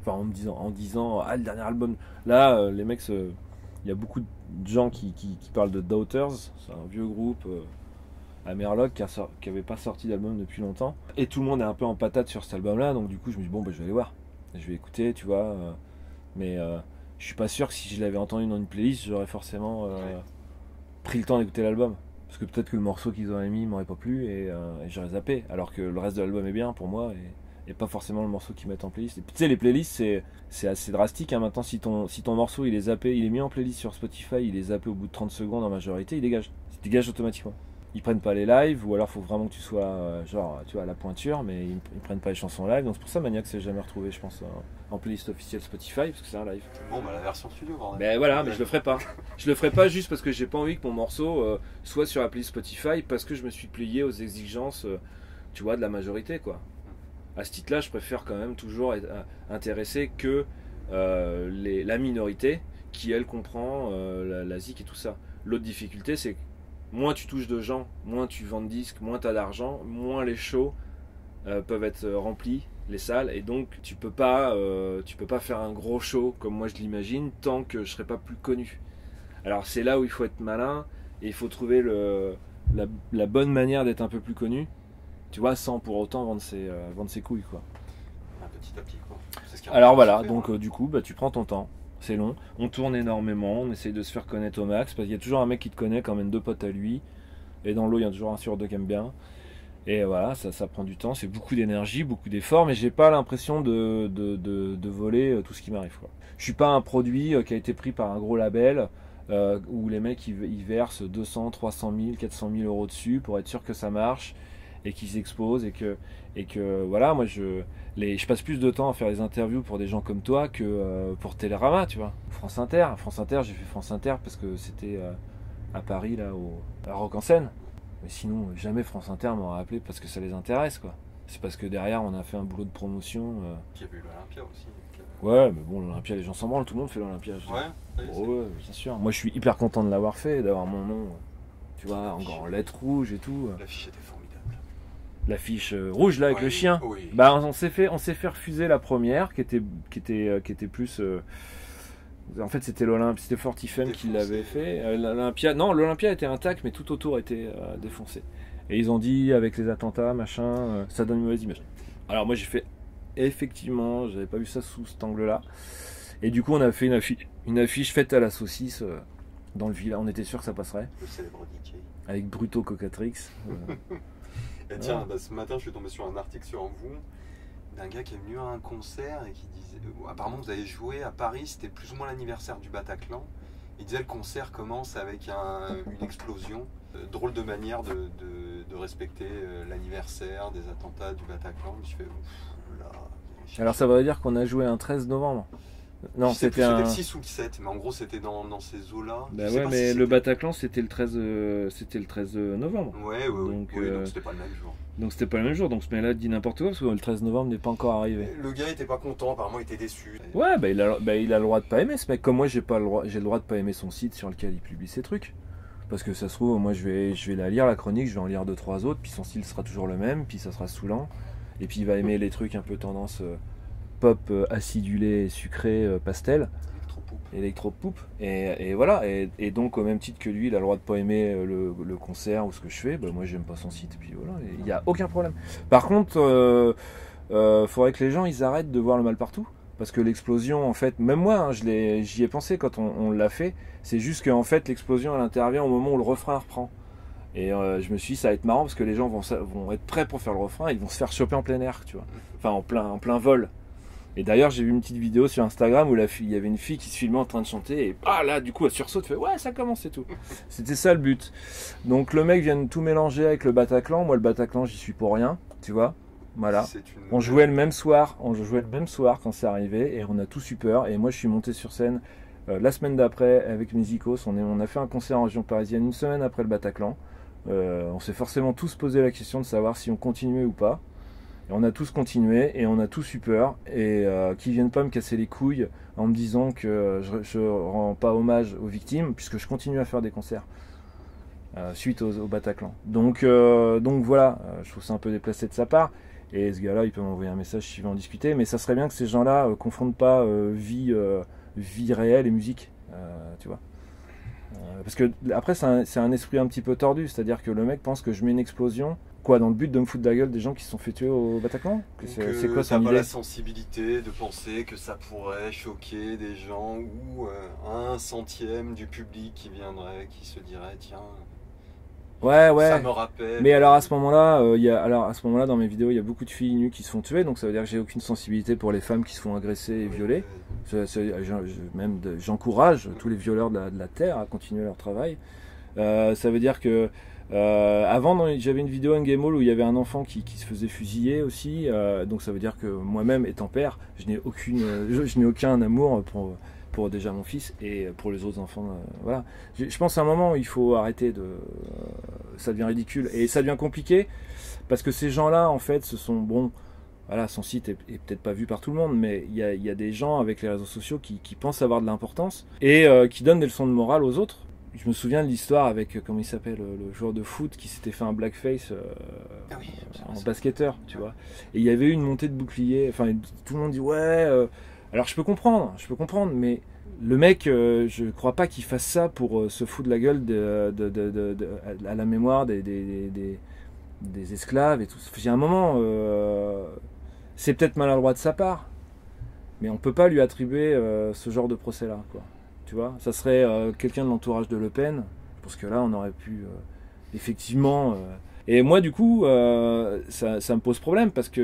S2: en disant ah, le dernier album. Là, les mecs, il y a beaucoup de gens qui parlent de Daughters, c'est un vieux groupe à Merlock qui avait pas sorti d'album depuis longtemps. Et tout le monde est un peu en patate sur cet album-là, donc du coup, je me dis bon, bah, je vais aller voir, je vais écouter, tu vois. Mais je suis pas sûr que si je l'avais entendu dans une playlist, j'aurais forcément pris le temps d'écouter l'album. Parce que peut-être que le morceau qu'ils auraient mis m'aurait pas plu et j'aurais zappé. Alors que le reste de l'album est bien pour moi et pas forcément le morceau qu'ils mettent en playlist. Tu sais, les playlists, c'est assez drastique. Hein. Maintenant, si ton morceau il est zappé, il est mis en playlist sur Spotify, il est zappé au bout de 30 secondes en majorité, il dégage automatiquement. Ils prennent pas les lives, ou alors faut vraiment que tu sois genre tu vois à la pointure, mais ils prennent pas les chansons live. Donc c'est pour ça Maniac s'est jamais retrouvé, je pense, en playlist officielle Spotify, parce que c'est un live.
S1: Bon, bah la version studio, bordel.
S2: Ben voilà, mais je le ferai pas. Je le ferai pas juste parce que j'ai pas envie que mon morceau soit sur la playlist Spotify, parce que je me suis plié aux exigences, tu vois, de la majorité, quoi. À ce titre-là, je préfère quand même toujours être intéressé que la minorité qui elle comprend la zik et tout ça. L'autre difficulté, c'est que moins tu touches de gens, moins tu vends de disques, moins tu as d'argent, moins les shows peuvent être remplis, les salles, et donc tu peux pas faire un gros show comme moi je l'imagine tant que je serai pas plus connu. Alors c'est là où il faut être malin et il faut trouver la bonne manière d'être un peu plus connu, tu vois, sans pour autant vendre ses couilles, quoi.
S1: Petit à petit, quoi.
S2: Alors voilà, donc du coup bah, tu prends ton temps. C'est long, on tourne énormément, on essaye de se faire connaître au max, parce qu'il y a toujours un mec qui te connaît, quand même 2 potes à lui, et dans l'eau il y a toujours un sur 2 qui aime bien, et voilà, ça prend du temps, c'est beaucoup d'énergie, beaucoup d'efforts, mais j'ai pas l'impression de voler tout ce qui m'arrive, quoi. Je suis pas un produit qui a été pris par un gros label, où les mecs ils versent 200, 300 000, 400 000 euros dessus pour être sûr que ça marche, et qu'ils s'exposent, et que voilà, moi je passe plus de temps à faire des interviews pour des gens comme toi que pour Télérama, tu vois. France Inter, j'ai fait France Inter parce que c'était à Paris, là, à Rock en Seine. Mais sinon, jamais France Inter m'aurait appelé parce que ça les intéresse, quoi. C'est parce que derrière, on a fait un boulot de promotion.
S1: Il y a eu l'Olympia aussi.
S2: Ouais, mais bon, l'Olympia, les gens s'en branlent, tout le monde fait l'Olympia. Ouais, bien sûr. Moi, je suis hyper content de l'avoir fait, d'avoir mon nom, tu vois, en lettres rouges et tout.
S1: L'affiche était formidable.
S2: L'affiche rouge là avec le chien.
S1: Oui.
S2: Bah on s'est fait refuser la première qui était plus en fait c'était c'était Fortifem qui l'avait fait. L'Olympia était intact mais tout autour était défoncé. Et ils ont dit avec les attentats machin ça donne une mauvaise image. Alors moi j'ai fait effectivement, j'avais pas vu ça sous cet angle-là. Et du coup on a fait une affiche faite à la saucisse dans le village, on était sûr que ça passerait.
S1: Le célèbre DJ.
S2: Avec Bruto Cocatrix.
S1: Et tiens, bah, ce matin, je suis tombé sur un article sur vous d'un gars qui est venu à un concert et qui disait apparemment vous avez joué à Paris, c'était plus ou moins l'anniversaire du Bataclan. Il disait le concert commence avec une explosion. Drôle de manière de respecter l'anniversaire des attentats du Bataclan. Je fais là.
S2: Alors ça veut dire qu'on a joué un 13 novembre. Non, c'était
S1: le 6 ou le 7, mais en gros c'était dans ces eaux-là.
S2: Bah ouais, mais si le Bataclan c'était le 13 novembre.
S1: Ouais, donc c'était pas le même jour.
S2: Donc c'était pas le même jour, donc ce mec-là dit n'importe quoi parce que le 13 novembre n'est pas encore arrivé.
S1: Le gars était pas content, apparemment il était déçu.
S2: Ouais, bah il a le droit de pas aimer ce mec. Comme moi j'ai le droit de pas aimer son site sur lequel il publie ses trucs. Parce que ça se trouve, moi je vais la lire la chronique, je vais en lire 2-3 autres, puis son style sera toujours le même, puis ça sera saoulant. Et puis il va aimer les trucs un peu tendance pop acidulé, sucré, pastel, électro-poupe, et voilà, et donc au même titre que lui il a le droit de pas aimer le concert ou ce que je fais, bah moi j'aime pas son site, et puis voilà, il n'y a aucun problème. Par contre faudrait que les gens ils arrêtent de voir le mal partout, parce que l'explosion en fait, même moi hein, j'y ai pensé quand on l'a fait, c'est juste qu'en fait l'explosion elle intervient au moment où le refrain reprend. Et je me suis dit ça va être marrant parce que les gens vont être prêts pour faire le refrain, ils vont se faire choper en plein air, tu vois, enfin en plein vol. Et d'ailleurs j'ai vu une petite vidéo sur Instagram où il y avait une fille qui se filmait en train de chanter et là du coup elle sursaute, fait ouais ça commence et tout. C'était ça le but. Donc le mec vient de tout mélanger avec le Bataclan, moi le Bataclan j'y suis pour rien, tu vois. Voilà. On jouait le même soir quand c'est arrivé et on a tous eu peur et moi je suis monté sur scène la semaine d'après avec Musicos, on a fait un concert en région parisienne une semaine après le Bataclan. On s'est forcément tous posé la question de savoir si on continuait ou pas. Et on a tous continué et on a tous eu peur. Et qu'ils viennent pas me casser les couilles en me disant que je rends pas hommage aux victimes, puisque je continue à faire des concerts. suite au Bataclan. Donc voilà, je trouve ça un peu déplacé de sa part. Et ce gars-là, il peut m'envoyer un message si je veux en discuter. Mais ça serait bien que ces gens-là confondent pas vie réelle et musique, tu vois. Parce que après, c'est un esprit un petit peu tordu. C'est-à-dire que le mec pense que je mets une explosion, quoi, dans le but de me foutre de la gueule des gens qui se sont fait tuer au Bataclan. C'est quoi son
S1: idée?
S2: idée?
S1: La sensibilité de penser que ça pourrait choquer des gens ou un centième du public qui viendrait, qui se dirait tiens.
S2: Ouais.
S1: Ça me rappelle.
S2: Mais alors à ce moment-là, dans mes vidéos, il y a beaucoup de filles nues qui se font tuer, donc ça veut dire que j'ai aucune sensibilité pour les femmes qui se font agresser et violer. J'encourage tous les violeurs de la terre à continuer leur travail. Ça veut dire que avant, j'avais une vidéo Game où il y avait un enfant qui se faisait fusiller aussi. Donc ça veut dire que moi-même, étant père, je n'ai aucun amour pour déjà mon fils et pour les autres enfants. Voilà. Je pense à un moment où il faut arrêter ça devient ridicule et ça devient compliqué parce que ces gens-là, en fait, voilà, son site est peut-être pas vu par tout le monde, mais il y a des gens avec les réseaux sociaux qui pensent avoir de l'importance et qui donnent des leçons de morale aux autres. Je me souviens de l'histoire avec, comment il s'appelle, le joueur de foot qui s'était fait un blackface en basketteur, tu vois. Et il y avait eu une montée de bouclier, enfin tout le monde dit ouais... Alors je peux comprendre, mais le mec, je crois pas qu'il fasse ça pour se foutre de la gueule à la mémoire des esclaves et tout. Il y a un moment, c'est peut-être maladroit de sa part, mais on peut pas lui attribuer ce genre de procès-là, quoi. Tu vois, ça serait quelqu'un de l'entourage de Le Pen, parce que là on aurait pu effectivement... Et moi, du coup, ça me pose problème parce que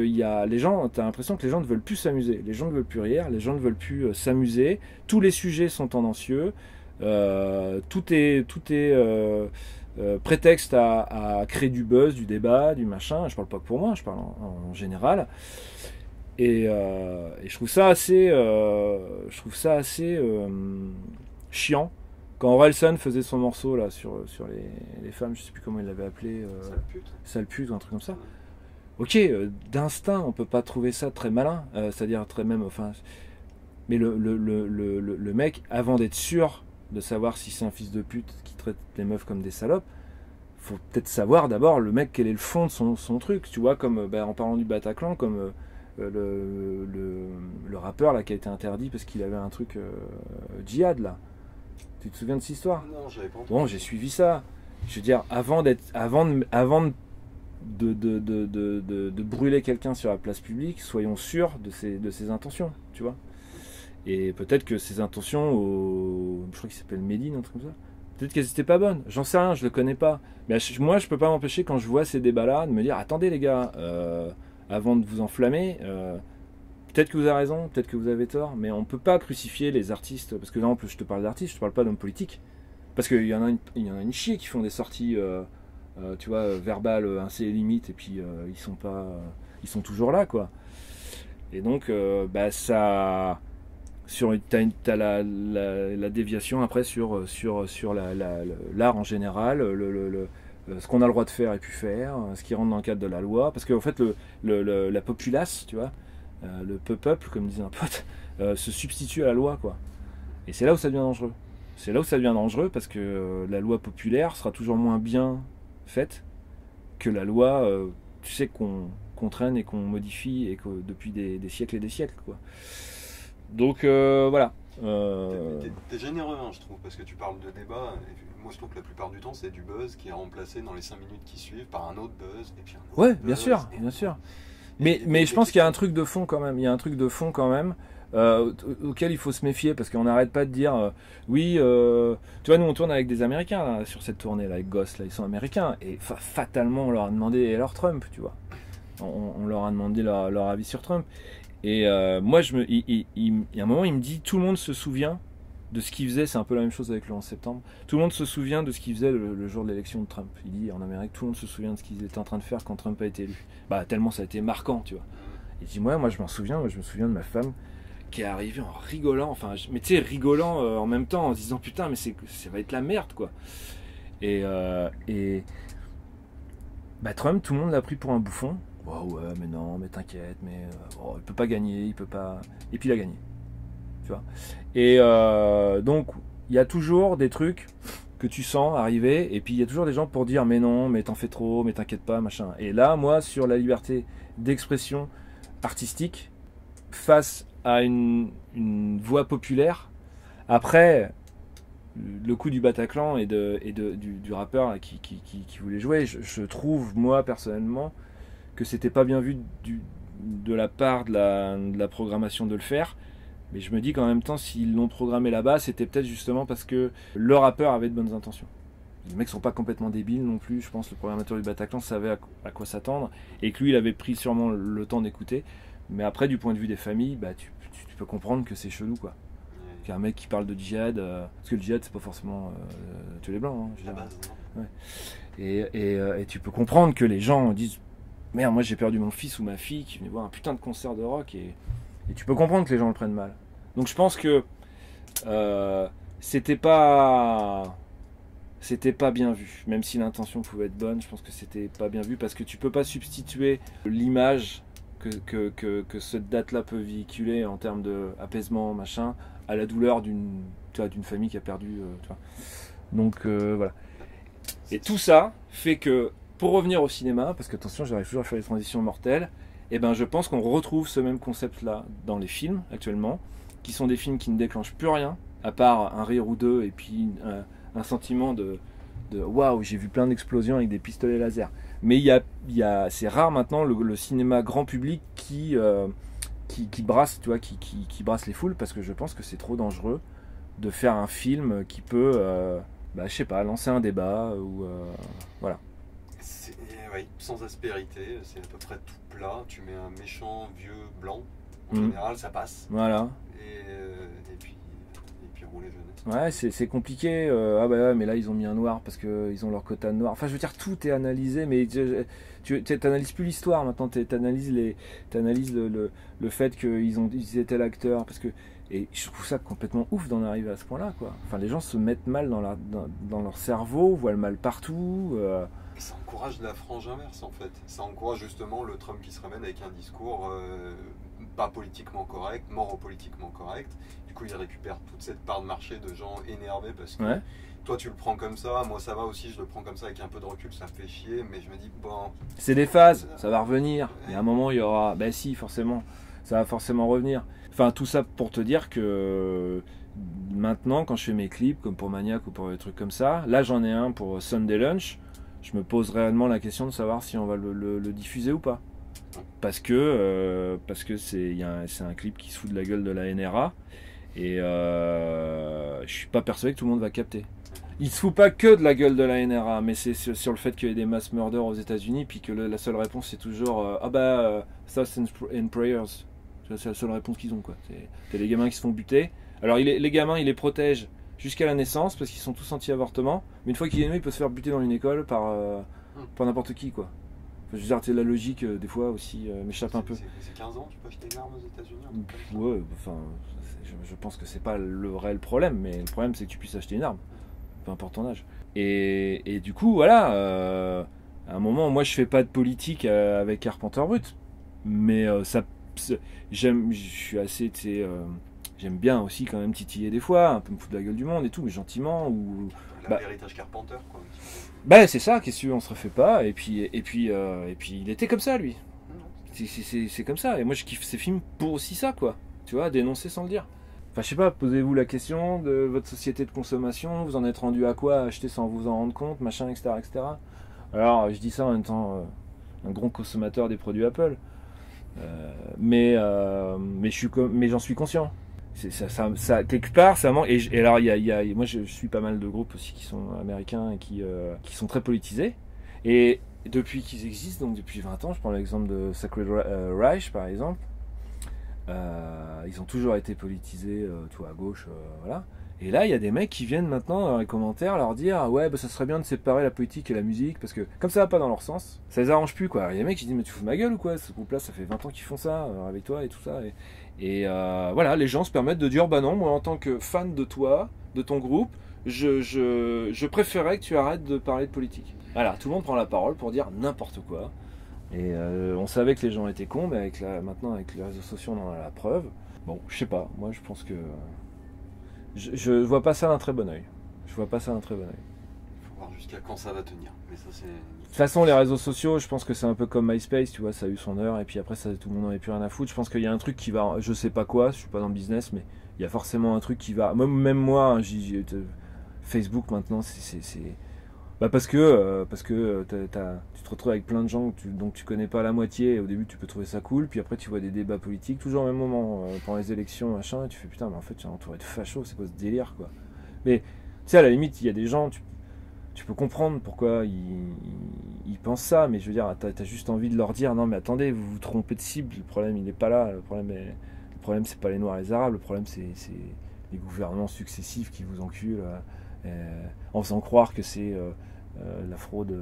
S2: t'as l'impression que les gens ne veulent plus s'amuser. Les gens ne veulent plus rire, les gens ne veulent plus s'amuser. Tous les sujets sont tendancieux. Tout est prétexte à créer du buzz, du débat, du machin. Je parle pas que pour moi, je parle en général. Et je trouve ça assez, chiant. Quand Orelsan faisait son morceau là sur les femmes, je sais plus comment il l'avait appelé, sale pute ou un truc comme ça. Ok, d'instinct, on peut pas trouver ça très malin, c'est-à-dire très même, enfin, mais le mec, avant d'être sûr de savoir si c'est un fils de pute qui traite les meufs comme des salopes, faut peut-être savoir d'abord le mec quel est le fond de son truc, tu vois, comme en parlant du Bataclan, comme le rappeur là qui a été interdit parce qu'il avait un truc djihad là. Tu te souviens de cette histoire?
S1: Non, j'avais pas entendu.
S2: Bon, j'ai suivi ça. Je veux dire, avant de brûler quelqu'un sur la place publique, soyons sûrs de ses intentions, tu vois. Et peut-être que ses intentions, je crois qu'il s'appelle Méline, un truc comme ça. Peut-être qu'elles n'étaient pas bonnes. J'en sais rien, je le connais pas. Mais moi, je peux pas m'empêcher quand je vois ces débats-là de me dire, attendez les gars, avant de vous enflammer. Peut-être que vous avez raison, peut-être que vous avez tort, mais on ne peut pas crucifier les artistes, parce que là en plus je te parle d'artistes, je te parle pas d'hommes politiques, parce qu'il y en a une chier qui font des sorties, tu vois, verbales assez limites, et puis ils sont toujours là, quoi. Et donc, ça, t'as la déviation après sur l'art en général, ce qu'on a le droit de faire et puis faire, ce qui rentre dans le cadre de la loi, parce qu'en fait la populace, tu vois. Le peuple, comme disait un pote, se substitue à la loi, quoi. Et c'est là où ça devient dangereux. C'est là où ça devient dangereux parce que la loi populaire sera toujours moins bien faite que la loi, tu sais, qu'on traîne et qu'on modifie et que depuis des siècles et des siècles, quoi. Donc voilà.
S1: T'es généreux, hein, je trouve, parce que tu parles de débat. Et moi, je trouve que la plupart du temps, c'est du buzz qui est remplacé dans les 5 minutes qui suivent par un autre buzz et puis un autre
S2: ouais,
S1: buzz,
S2: bien sûr. Mais je pense qu'il y a un truc de fond quand même. Il y a un truc de fond quand même auquel il faut se méfier parce qu'on n'arrête pas de dire oui. Tu vois, nous on tourne avec des Américains là, sur cette tournée là, avec Ghost là, ils sont américains et fatalement on leur a demandé leur Trump, tu vois. On leur a demandé leur avis sur Trump. Et moi, il y a un moment, il me dit tout le monde se souvient de ce qu'il faisait. C'est un peu la même chose avec le 11 septembre. Tout le monde se souvient de ce qu'il faisait le jour de l'élection de Trump. Il dit en Amérique, tout le monde se souvient de ce qu'il était en train de faire quand Trump a été élu. Bah, tellement ça a été marquant, tu vois. Il dit moi je m'en souviens. Moi, je me souviens de ma femme qui est arrivée en rigolant. Enfin, mais tu sais, rigolant en même temps, en se disant putain, mais ça va être la merde, quoi. Et bah, Trump, tout le monde l'a pris pour un bouffon. Oh, ouais, mais non, mais t'inquiète, mais il peut pas gagner, il peut pas. Et puis il a gagné, tu vois. Et donc il y a toujours des trucs que tu sens arriver, et puis il y a toujours des gens pour dire mais non, mais t'en fais trop, mais t'inquiète pas, machin. Et là, moi, sur la liberté d'expression artistique, face à une voix populaire, après le coup du Bataclan et du rappeur là, qui voulait jouer, je trouve, moi, personnellement, que c'était pas bien vu de la part de la programmation de le faire. Mais je me dis qu'en même temps, s'ils l'ont programmé là-bas, c'était peut-être justement parce que le rappeur avait de bonnes intentions. Les mecs sont pas complètement débiles non plus, je pense que le programmateur du Bataclan savait à quoi s'attendre, et que lui, il avait pris sûrement le temps d'écouter. Mais après, du point de vue des familles, bah, tu peux comprendre que c'est chelou, quoi. Qu'un mec qui parle de djihad, parce que le djihad, c'est pas forcément tuer les blancs. Hein, ouais. Et tu peux comprendre que les gens disent merde, moi j'ai perdu mon fils ou ma fille qui venait voir un putain de concert de rock, et tu peux comprendre que les gens le prennent mal. Donc je pense que c'était pas bien vu, même si l'intention pouvait être bonne. Je pense que c'était pas bien vu parce que tu peux pas substituer l'image que cette date-là peut véhiculer en termes d'apaisement, machin, à la douleur d'une famille qui a perdu. Tu vois. Donc voilà. Et tout ça fait que, pour revenir au cinéma, parce que attention, j'arrive toujours à faire les transitions mortelles, et ben je pense qu'on retrouve ce même concept-là dans les films actuellement, qui sont des films qui ne déclenchent plus rien, à part un rire ou deux, et puis un sentiment de waouh, j'ai vu plein d'explosions avec des pistolets laser. Mais c'est rare maintenant le cinéma grand public qui brasse, tu vois, qui brasse les foules, parce que je pense que c'est trop dangereux de faire un film qui peut, je sais pas, lancer un débat ou voilà.
S1: Oui, sans aspérité, c'est à peu près tout plat. Tu mets un méchant vieux blanc, en général ça passe.
S2: Voilà.
S1: Et puis rouler jeunesse.
S2: Ouais, c'est compliqué. Ah bah ouais, mais là ils ont mis un noir parce qu'ils ont leur quota de noir. Enfin, je veux dire, tout est analysé, mais tu n'analyses plus l'histoire maintenant. Tu analyses le fait qu'ils étaient l'acteur, parce que, et je trouve ça complètement ouf d'en arriver à ce point-là, quoi. Enfin, les gens se mettent mal dans leur cerveau, voient le mal partout.
S1: Ça encourage la frange inverse, en fait. Ça encourage justement le Trump qui se ramène avec un discours pas politiquement correct, moro-politiquement correct. Du coup, il récupère toute cette part de marché de gens énervés parce que toi, tu le prends comme ça, moi, ça va aussi, je le prends comme ça avec un peu de recul, ça fait chier, mais je me dis, bon...
S2: C'est des phases, ça va revenir. Et à un moment, il y aura... Ben si, forcément, ça va forcément revenir. Enfin, tout ça pour te dire que... Maintenant, quand je fais mes clips, comme pour Maniac ou pour des trucs comme ça, là, j'en ai un pour Sunday Lunch, je me pose réellement la question de savoir si on va le diffuser ou pas. Parce que c'est un clip qui se fout de la gueule de la NRA, et je suis pas persuadé que tout le monde va capter. Il se fout pas que de la gueule de la NRA, mais c'est sur le fait qu'il y ait des mass murders aux États-Unis, puis que la seule réponse c'est toujours Thoughts and Prayers. C'est la seule réponse qu'ils ont, quoi. C'est les gamins qui se font buter. Alors les gamins, ils les protègent jusqu'à la naissance parce qu'ils sont tous anti-avortement, mais une fois qu'il est né, il peut se faire buter dans une école par n'importe qui, quoi. Enfin, je veux dire, la logique des fois aussi m'échappe un peu.
S1: C'est 15 ans, tu peux acheter une arme aux États-Unis?
S2: Ouais, enfin, je pense que c'est pas le réel problème, mais le problème c'est que tu puisses acheter une arme, peu importe ton âge. Et du coup, voilà, à un moment, moi je fais pas de politique avec Carpenter Brut, mais je suis assez, tu sais, j'aime bien aussi quand même titiller des fois, un peu me foutre de la gueule du monde et tout, mais gentiment. Ou
S1: l'héritage Carpenter, quoi.
S2: Ben c'est ça, qu'est-ce qu'on se refait pas, et puis il était comme ça, lui. C'est comme ça, et moi je kiffe ces films pour aussi ça, quoi. Tu vois, dénoncer sans le dire. Enfin, je sais pas, posez-vous la question de votre société de consommation, vous en êtes rendu à quoi, acheter sans vous en rendre compte, machin, etc. etc. Alors, je dis ça en même temps un gros consommateur des produits Apple. Mais j'en suis conscient. Ça quelque part ça manque, et alors moi je suis pas mal de groupes aussi qui sont américains et qui sont très politisés, et depuis qu'ils existent, donc depuis 20 ans, je prends l'exemple de Sacred Reich par exemple, ils ont toujours été politisés, tout à gauche, voilà. Et là il y a des mecs qui viennent maintenant dans les commentaires leur dire ouais, bah ça serait bien de séparer la politique et la musique parce que comme ça va pas dans leur sens, ça les arrange plus, quoi. Il y a des mecs qui disent mais tu fous de ma gueule ou quoi, ce groupe là ça fait 20 ans qu'ils font ça avec toi et tout ça, et voilà, les gens se permettent de dire bah non, moi en tant que fan de toi, de ton groupe, je préférais que tu arrêtes de parler de politique. Voilà, tout le monde prend la parole pour dire n'importe quoi. Et on savait que les gens étaient cons, mais maintenant avec les réseaux sociaux on en a la preuve. Bon, je sais pas, moi je pense que je vois pas ça d'un très bon oeil. Je vois pas ça d'un très bon oeil.
S1: voir jusqu'à quand ça va tenir. Mais ça, c'est...
S2: De toute façon, les réseaux sociaux, je pense que c'est un peu comme MySpace, tu vois, ça a eu son heure, et puis après, ça, tout le monde n'en avait plus rien à foutre. Je pense qu'il y a un truc qui va, je sais pas quoi, je suis pas dans le business, mais il y a forcément un truc qui va. Même moi, hein, Facebook maintenant, bah parce que tu te retrouves avec plein de gens dont tu connais pas la moitié, et au début tu peux trouver ça cool, puis après tu vois des débats politiques, toujours au même moment, pendant les élections, machin, et tu fais putain, mais en fait tu es entouré de fachos, c'est quoi ce délire, quoi. Mais tu sais, à la limite, il y a des gens, tu peux comprendre pourquoi ils pensent ça, mais je veux dire, t'as juste envie de leur dire, non mais attendez, vous vous trompez de cible, le problème il est pas là, le problème c'est pas les Noirs et les Arabes, le problème c'est les gouvernements successifs qui vous enculent, en faisant croire que c'est la fraude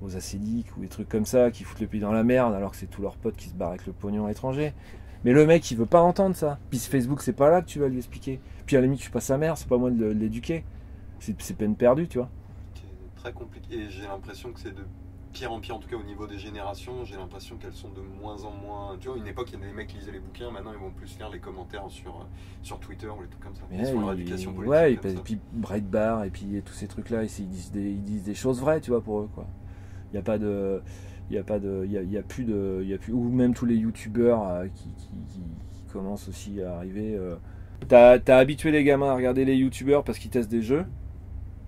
S2: aux acédiques ou des trucs comme ça qui foutent le pays dans la merde alors que c'est tous leurs potes qui se barrent avec le pognon à l'étranger. Mais le mec il veut pas entendre ça. Puis Facebook c'est pas là que tu vas lui expliquer. Puis à la limite je suis pas sa mère, c'est pas moi de l'éduquer. C'est peine perdue, tu vois.
S1: C'est très compliqué et j'ai l'impression que c'est de pire en pire, en tout cas au niveau des générations. J'ai l'impression qu'elles sont de moins en moins. Tu vois, une époque il y avait des mecs qui lisaient les bouquins, maintenant ils vont plus lire les commentaires sur Twitter ou les trucs comme ça.
S2: Mais
S1: ils font leur éducation politique.
S2: Ouais, et
S1: comme
S2: puis Breitbart et puis tous ces trucs là, ils disent des choses vraies, tu vois, pour eux, quoi. Il y a pas de il y a plus ou même tous les youtubeurs qui commencent aussi à arriver. T'as habitué les gamins à regarder les youtubeurs parce qu'ils testent des jeux,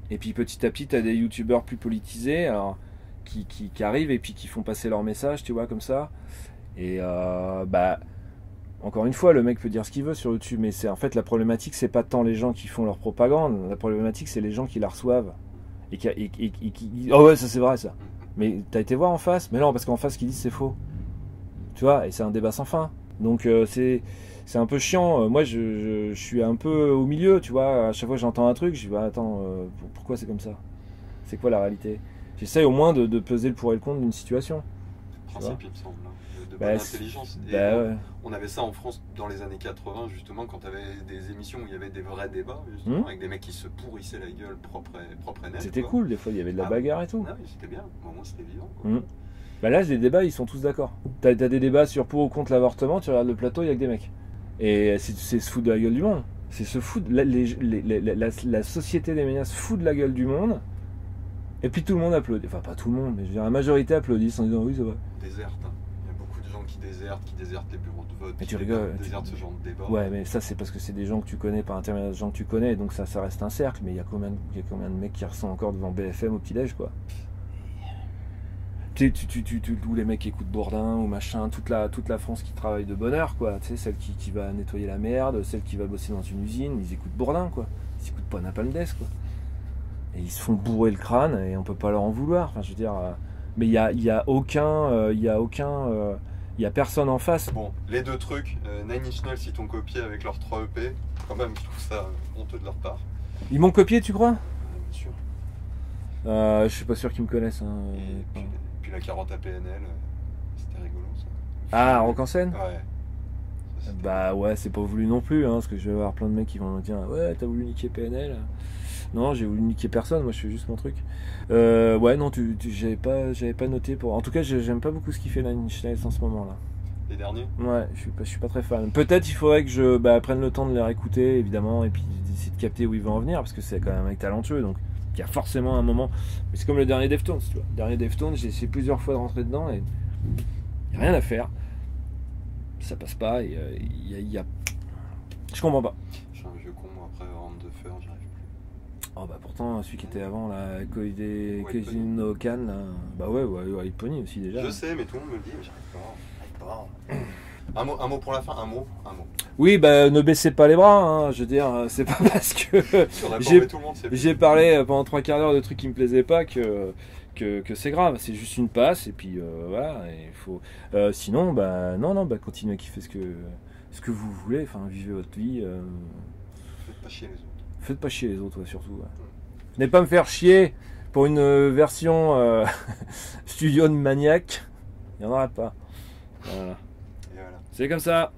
S2: et puis petit à petit t'as des youtubeurs plus politisés, alors qui arrivent et puis qui font passer leur message, tu vois, comme ça. Et bah encore une fois, le mec peut dire ce qu'il veut sur YouTube, mais c'est en fait la problématique, c'est pas tant les gens qui font leur propagande, la problématique c'est les gens qui la reçoivent et qui disent oh ouais, ça c'est vrai ça. Mais t'as été voir en face? Mais non, parce qu'en face ce qu'ils disent c'est faux. Tu vois, et c'est un débat sans fin. Donc c'est un peu chiant. Moi je suis un peu au milieu, tu vois. À chaque fois que j'entends un truc, je dis bah attends, pourquoi c'est comme ça? C'est quoi la réalité? J'essaye au moins de peser le pour et le contre d'une situation.
S1: Principe, il me semble, de bonne
S2: Bah,
S1: intelligence. Et
S2: ouais.
S1: on avait ça en France dans les années 80, justement, quand tu avais des émissions où il y avait des vrais débats, justement, avec des mecs qui se pourrissaient la gueule propre et net.
S2: C'était
S1: quoi.
S2: cool, des fois il y avait de la bagarre et tout.
S1: Ah oui, c'était bien. Au moins c'était vivant. Quoi.
S2: Bah là, les débats, ils sont tous d'accord. T'as des débats sur pour ou contre l'avortement, tu regardes le plateau, il y a que des mecs. Et c'est se foutre de la gueule du monde. C'est se foutre. La société des médias se fout de la gueule du monde. Et puis tout le monde applaudit. Enfin, pas tout le monde, mais je veux dire, la majorité applaudissent en disant oui, ça va.
S1: Déserte. Hein. Il y a beaucoup de gens qui désertent les bureaux de vote.
S2: Mais tu rigoles.
S1: Désertent ce genre de débat.
S2: Ouais, mais ça, c'est parce que c'est des gens que tu connais par intermédiaire de gens que tu connais. Donc ça reste un cercle. Mais il y a combien de mecs qui sont encore devant BFM au petit-déj, quoi. Où les mecs écoutent Bourdin ou machin, toute la France qui travaille de bonne heure, quoi. Tu sais, celle qui va nettoyer la merde, celle qui va bosser dans une usine, ils écoutent Bourdin, quoi. Ils écoutent pas Napalm Death, quoi. Et ils se font bourrer le crâne et on peut pas leur en vouloir. Enfin, je veux dire, mais il y a personne en face.
S1: Bon, les deux trucs, Nine Inch Nails ils t'ont copié avec leurs 3 EP, quand même, je trouve ça honteux de leur part.
S2: Ils m'ont copié, tu crois?
S1: Bien sûr.
S2: Je suis pas sûr qu'ils me connaissent. Hein.
S1: Et puis la carotte à PNL, c'était rigolo ça.
S2: Ah, Rock en scène?
S1: Ouais. Ça,
S2: bah ouais, c'est pas voulu non plus, hein, parce que je vais avoir plein de mecs qui vont me dire ouais, t'as voulu niquer PNL. Non, j'ai voulu niquer personne, moi je fais juste mon truc. Ouais, non, j'avais pas noté pour. En tout cas, j'aime pas beaucoup ce qu'il fait Nine Inch Nails en ce moment là.
S1: Les derniers?
S2: Ouais, je suis pas très fan. Peut-être il faudrait que je prenne le temps de les réécouter, évidemment, et puis d'essayer de capter où il veut en venir, parce que c'est quand même un mec talentueux, donc il y a forcément un moment. Mais c'est comme le dernier Deftones, tu vois. Le dernier Deftones, j'ai essayé plusieurs fois de rentrer dedans et il y a rien à faire. Ça passe pas et je comprends pas.
S1: Je suis un vieux con, moi, après Round de Fer, j'arrive plus.
S2: Oh bah pourtant celui qui était avant là, Cousin no Can là, bah ouais, Pony aussi déjà.
S1: Je sais, mais tout le monde me le dit, mais j'arrive pas. Un mot pour la fin, un mot.
S2: Oui, bah ne baissez pas les bras, hein, je veux dire, c'est pas parce que j'ai parlé pendant 3 quarts d'heure de trucs qui me plaisaient pas que c'est grave, c'est juste une passe et puis voilà, il faut. Sinon, bah non, continuez à kiffer ce que vous voulez, enfin vivez votre vie.
S1: Faites pas chier les autres.
S2: Faites pas chier les autres, ouais, surtout. Ouais. Venez pas me faire chier pour une version studio de maniaque. Il n'y en aura pas. Voilà.
S1: Et voilà.
S2: C'est comme ça.